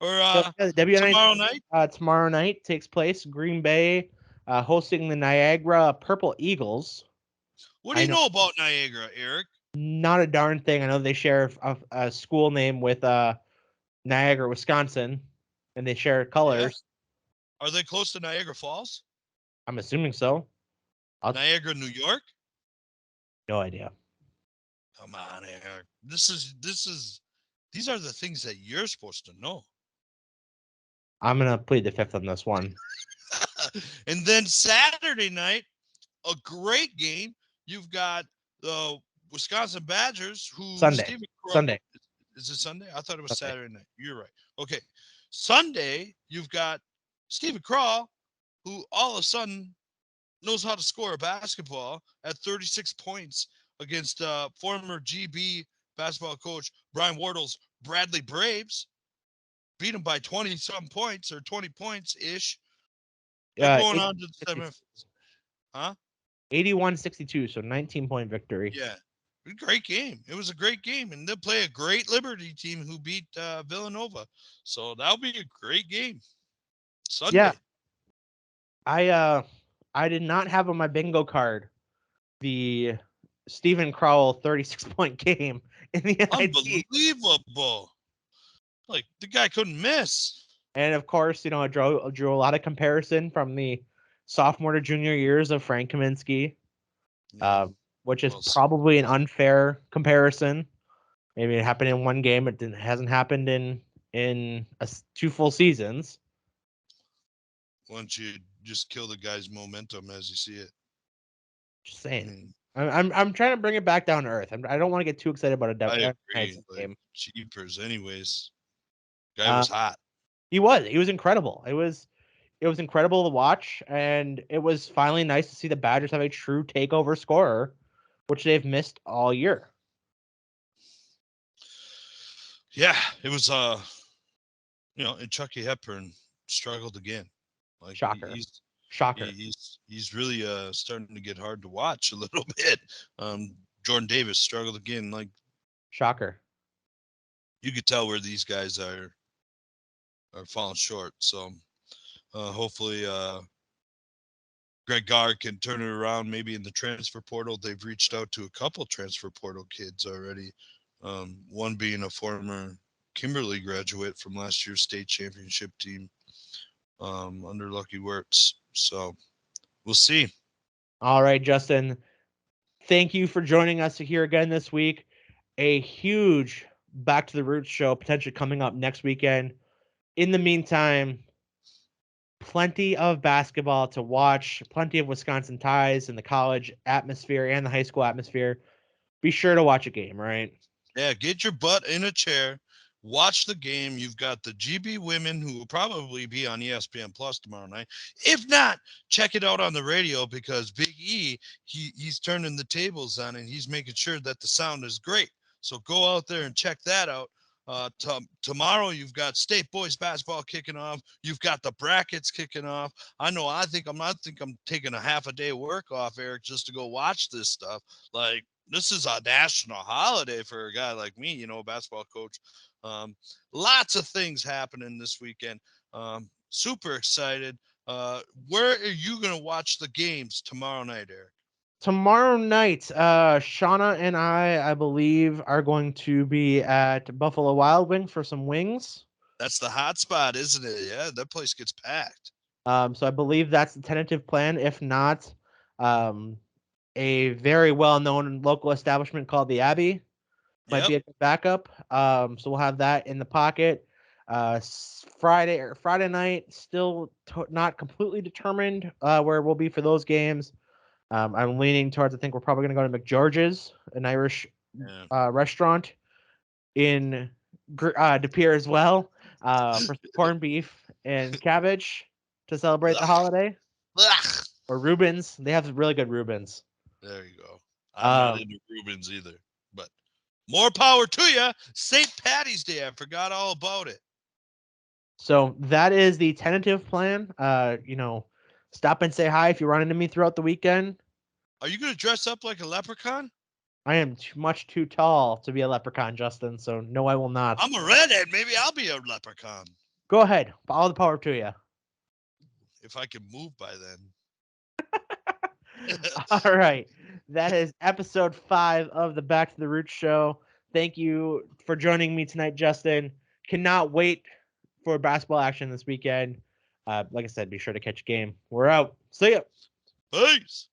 [SPEAKER 2] or
[SPEAKER 1] The WNIT,
[SPEAKER 2] tomorrow night.
[SPEAKER 1] Tomorrow night takes place. Green Bay hosting the Niagara Purple Eagles.
[SPEAKER 2] What do you know about Niagara, Eric?
[SPEAKER 1] Not a darn thing. I know they share a school name with Niagara, Wisconsin, and they share colors.
[SPEAKER 2] Yeah. Are they close to Niagara Falls?
[SPEAKER 1] I'm assuming so.
[SPEAKER 2] Niagara, New York?
[SPEAKER 1] No idea.
[SPEAKER 2] Come on, Eric. These are the things that you're supposed to know.
[SPEAKER 1] I'm gonna plead the fifth on this one.
[SPEAKER 2] And then Saturday night, a great game. You've got the Wisconsin Badgers, who
[SPEAKER 1] Sunday.
[SPEAKER 2] Is it Sunday? I thought it was
[SPEAKER 1] Sunday.
[SPEAKER 2] Saturday night. You're right. Okay. Sunday, you've got Stephen Crawl, who all of a sudden knows how to score a basketball at 36 points against former GB basketball coach Brian Wardle's Bradley Braves. Beat him by 20-some points or 20 points ish. They're going on to the seventh. Huh?
[SPEAKER 1] 81-62, so 19-point victory.
[SPEAKER 2] Yeah. Great game. It was a great game, and they'll play a great Liberty team who beat Villanova. So that'll be a great game. Sunday.
[SPEAKER 1] Yeah. I did not have on my bingo card the Stephen Crowell 36-point game in the NIT.
[SPEAKER 2] Unbelievable. Like, the guy couldn't miss.
[SPEAKER 1] And of course, I drew a lot of comparison from the sophomore to junior years of Frank Kaminsky, which is probably an unfair comparison. Maybe it happened in one game. It hasn't happened in 2 full seasons.
[SPEAKER 2] Why don't you just kill the guy's momentum as you see it?
[SPEAKER 1] Just saying. I'm trying to bring it back down to earth. I don't want to get too excited about
[SPEAKER 2] I agree, game. Cheapers, anyways. Guy was hot.
[SPEAKER 1] He was incredible. It was incredible to watch, and it was finally nice to see the Badgers have a true takeover scorer, which they've missed all year.
[SPEAKER 2] Yeah, it was and Chucky Hepburn struggled again. Like,
[SPEAKER 1] Shocker.
[SPEAKER 2] He's really starting to get hard to watch a little bit. Jordan Davis struggled again. Like,
[SPEAKER 1] shocker.
[SPEAKER 2] You could tell where these guys are falling short. So hopefully Greg Gard can turn it around. Maybe in the transfer portal, they've reached out to a couple transfer portal kids already. One being a former Kimberly graduate from last year's state championship team under Lucky Wirtz. So we'll see.
[SPEAKER 1] All right, Justin. Thank you for joining us here again this week. A huge Back to the Roots show potentially coming up next weekend. In the meantime, plenty of basketball to watch, plenty of Wisconsin ties in the college atmosphere and the high school atmosphere. Be sure to watch a game, right?
[SPEAKER 2] Yeah, get your butt in a chair, watch the game. You've got the GB women who will probably be on ESPN Plus tomorrow night. If not, check it out on the radio because Big E, he's turning the tables on and he's making sure that the sound is great. So go out there and check that out. Tomorrow you've got state boys basketball kicking off. You've got the brackets kicking off. I think I'm taking a half a day work off, Eric, just to go watch this stuff. Like, this is a national holiday for a guy like me, a basketball coach. Lots of things happening this weekend. Super excited. Where are you going to watch the games tomorrow night, Eric?
[SPEAKER 1] tomorrow night, Shawna and I believe, are going to be at Buffalo Wild Wings for some wings.
[SPEAKER 2] That's the hot spot, isn't it? Yeah, that place gets packed.
[SPEAKER 1] So I believe that's the tentative plan. If not, a very well-known local establishment called the Abbey might
[SPEAKER 2] Yep.
[SPEAKER 1] be a good backup. So we'll have that in the pocket. Friday night, still not completely determined where we'll be for those games. I'm leaning towards, I think we're probably going to go to McGeorge's, an Irish
[SPEAKER 2] Yeah.
[SPEAKER 1] restaurant in De Pere as well, for some corned beef and cabbage to celebrate the
[SPEAKER 2] Ugh.
[SPEAKER 1] holiday.
[SPEAKER 2] Ugh.
[SPEAKER 1] Or Rubens. They have really good Rubens.
[SPEAKER 2] There you go. I'm not into Rubens either, but more power to you. St. Patty's Day. I forgot all about it.
[SPEAKER 1] So that is the tentative plan. Stop and say hi if you run into me throughout the weekend.
[SPEAKER 2] Are you going to dress up like a leprechaun?
[SPEAKER 1] I am much too tall to be a leprechaun, Justin, so no, I will not.
[SPEAKER 2] I'm a redhead. Maybe I'll be a leprechaun.
[SPEAKER 1] Go ahead. All the power to you.
[SPEAKER 2] If I can move by then.
[SPEAKER 1] All right. That is episode 5 of the Back to the Roots show. Thank you for joining me tonight, Justin. Cannot wait for basketball action this weekend. Like I said, be sure to catch a game. We're out. See ya.
[SPEAKER 2] Peace.